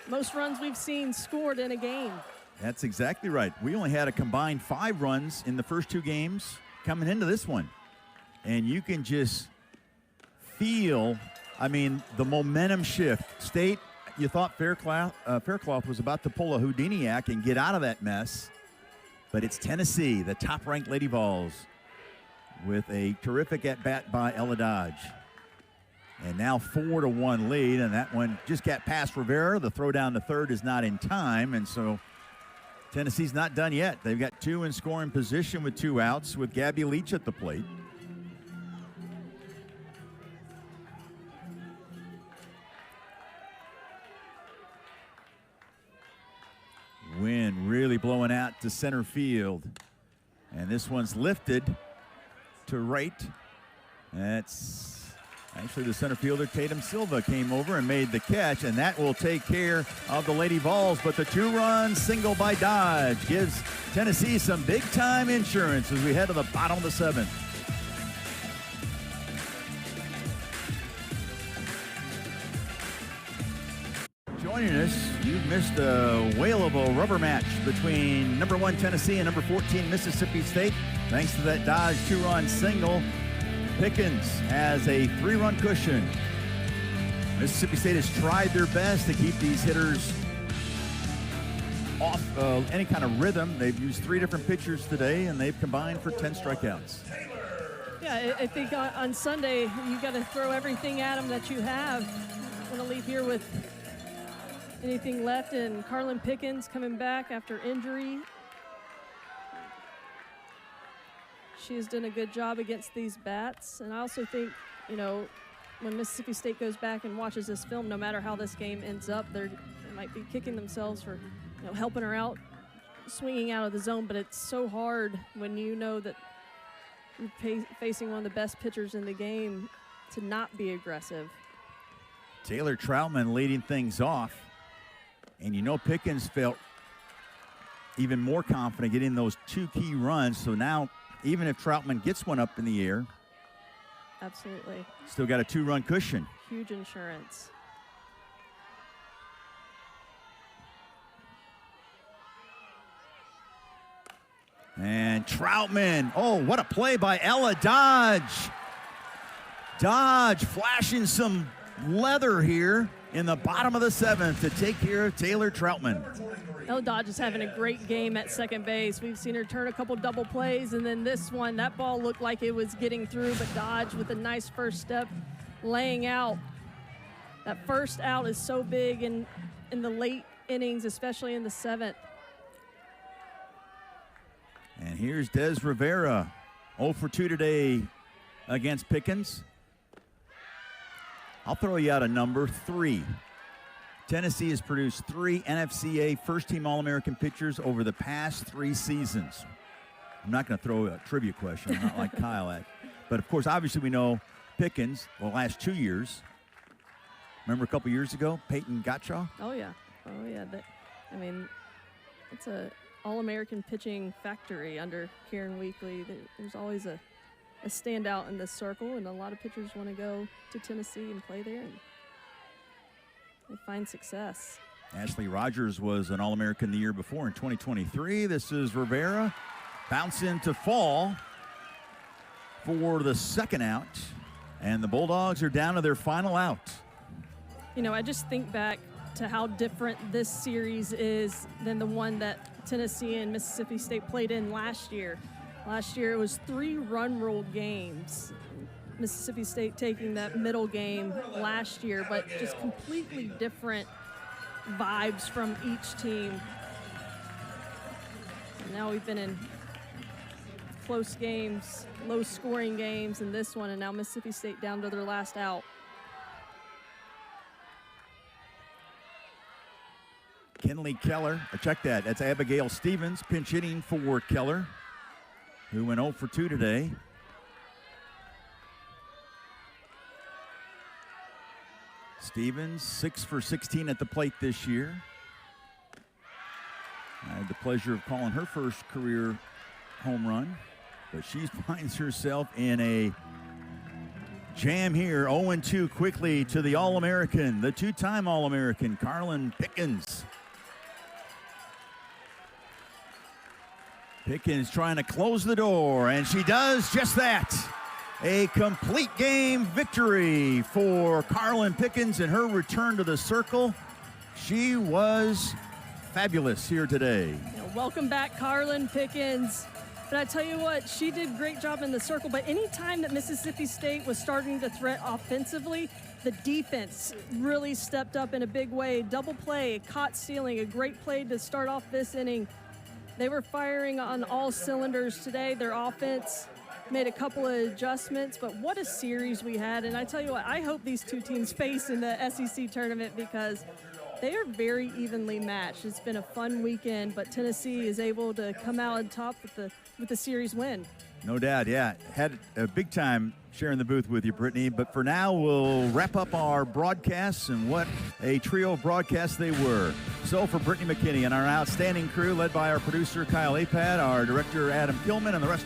Most runs we've seen scored in a game. That's exactly right. We only had a combined 5 runs in the first 2 games coming into this one. And you can just feel, I mean, the momentum shift. State, you thought Faircloth was about to pull a Houdiniac and get out of that mess. But it's Tennessee, the top-ranked Lady Vols, with a terrific at-bat by Ella Dodge. And now 4-1 lead, and that one just got past Rivera. The throw down to third is not in time, and so Tennessee's not done yet. They've got 2 in scoring position with 2 outs with Gabby Leach at the plate. Wind really blowing out to center field. And this one's lifted to right. That's actually the center fielder, Tatum Silva, came over and made the catch, and that will take care of the Lady Vols. But the 2-run single by Dodge gives Tennessee some big-time insurance as we head to the bottom of the 7th. Joining us, you've missed a whale of a rubber match between number 1 Tennessee and number 14 Mississippi State. Thanks to that Dodge 2-run single, Pickens has a 3-run cushion. Mississippi State has tried their best to keep these hitters off any kind of rhythm. They've used 3 different pitchers today, and they've combined for 10 strikeouts. Yeah, I think on Sunday, you got to throw everything at them that you have. I'm going to leave here with anything left, and Carlin Pickens coming back after injury. She has done a good job against these bats. And I also think, you know, when Mississippi State goes back and watches this film, no matter how this game ends up, they might be kicking themselves for, you know, helping her out, swinging out of the zone. But it's so hard when you know that you're facing one of the best pitchers in the game to not be aggressive. Taylor Troutman leading things off. And you know Pickens felt even more confident getting those 2 key runs. So now, even if Troutman gets one up in the air, absolutely, still got a 2-run cushion. Huge insurance. And Troutman, oh, what a play by Ella Dodge. Dodge flashing some leather here in the bottom of the 7th to take care of Taylor Troutman. Ella Dodge is having a great game at second base. We've seen her turn a couple double plays, and then this one, that ball looked like it was getting through, but Dodge with a nice first step, laying out. That first out is so big in the late innings, especially in the 7th. And here's Des Rivera, 0 for 2 today against Pickens. I'll throw you out a number 3. Tennessee has produced 3 NFCA first-team All-American pitchers over the past 3 seasons. I'm not going to throw a trivia question, not like Kyle at. But, of course, obviously we know Pickens, the last 2 years. Remember a couple years ago, Peyton Gottschall? Oh, yeah. Oh, yeah. It's a All-American pitching factory under Karen Weekly. There's always a standout in this circle, and a lot of pitchers want to go to Tennessee and play there, and they find success. Ashley Rogers was an All-American the year before in 2023. This is Rivera. Bounce into fall for the second out, and the Bulldogs are down to their final out. You know, I just think back to how different this series is than the one that Tennessee and Mississippi State played in last year. Last year it was 3 run-rule games. Mississippi State taking that middle game last year, but just completely different vibes from each team. And now we've been in close games, low-scoring games in this one, and now Mississippi State down to their last out. Kenley Keller, check that. That's Abigail Stevens pinch hitting for Keller, who went 0 for 2 today. Stevens 6 for 16 at the plate this year. I had the pleasure of calling her first career home run, but she finds herself in a jam here. 0-2 quickly to the All-American, the 2-time All-American, Carlin Pickens. Pickens trying to close the door, and she does just that. A complete game victory for Carlin Pickens in her return to the circle. She was fabulous here today. Welcome back, Carlin Pickens. But I tell you what, she did a great job in the circle, but any time that Mississippi State was starting to threat offensively, the defense really stepped up in a big way. Double play, caught stealing, a great play to start off this inning. They were firing on all cylinders today. Their offense made a couple of adjustments, but what a series we had. And I tell you what, I hope these two teams face in the SEC tournament because they are very evenly matched. It's been a fun weekend, but Tennessee is able to come out on top with the series win. No doubt, yeah. Had a big time sharing the booth with you, Brittany. But for now, we'll wrap up our broadcasts, and what a trio of broadcasts they were. So for Brittany McKinney and our outstanding crew, led by our producer, Kyle Apad, our director, Adam Gilman, and the rest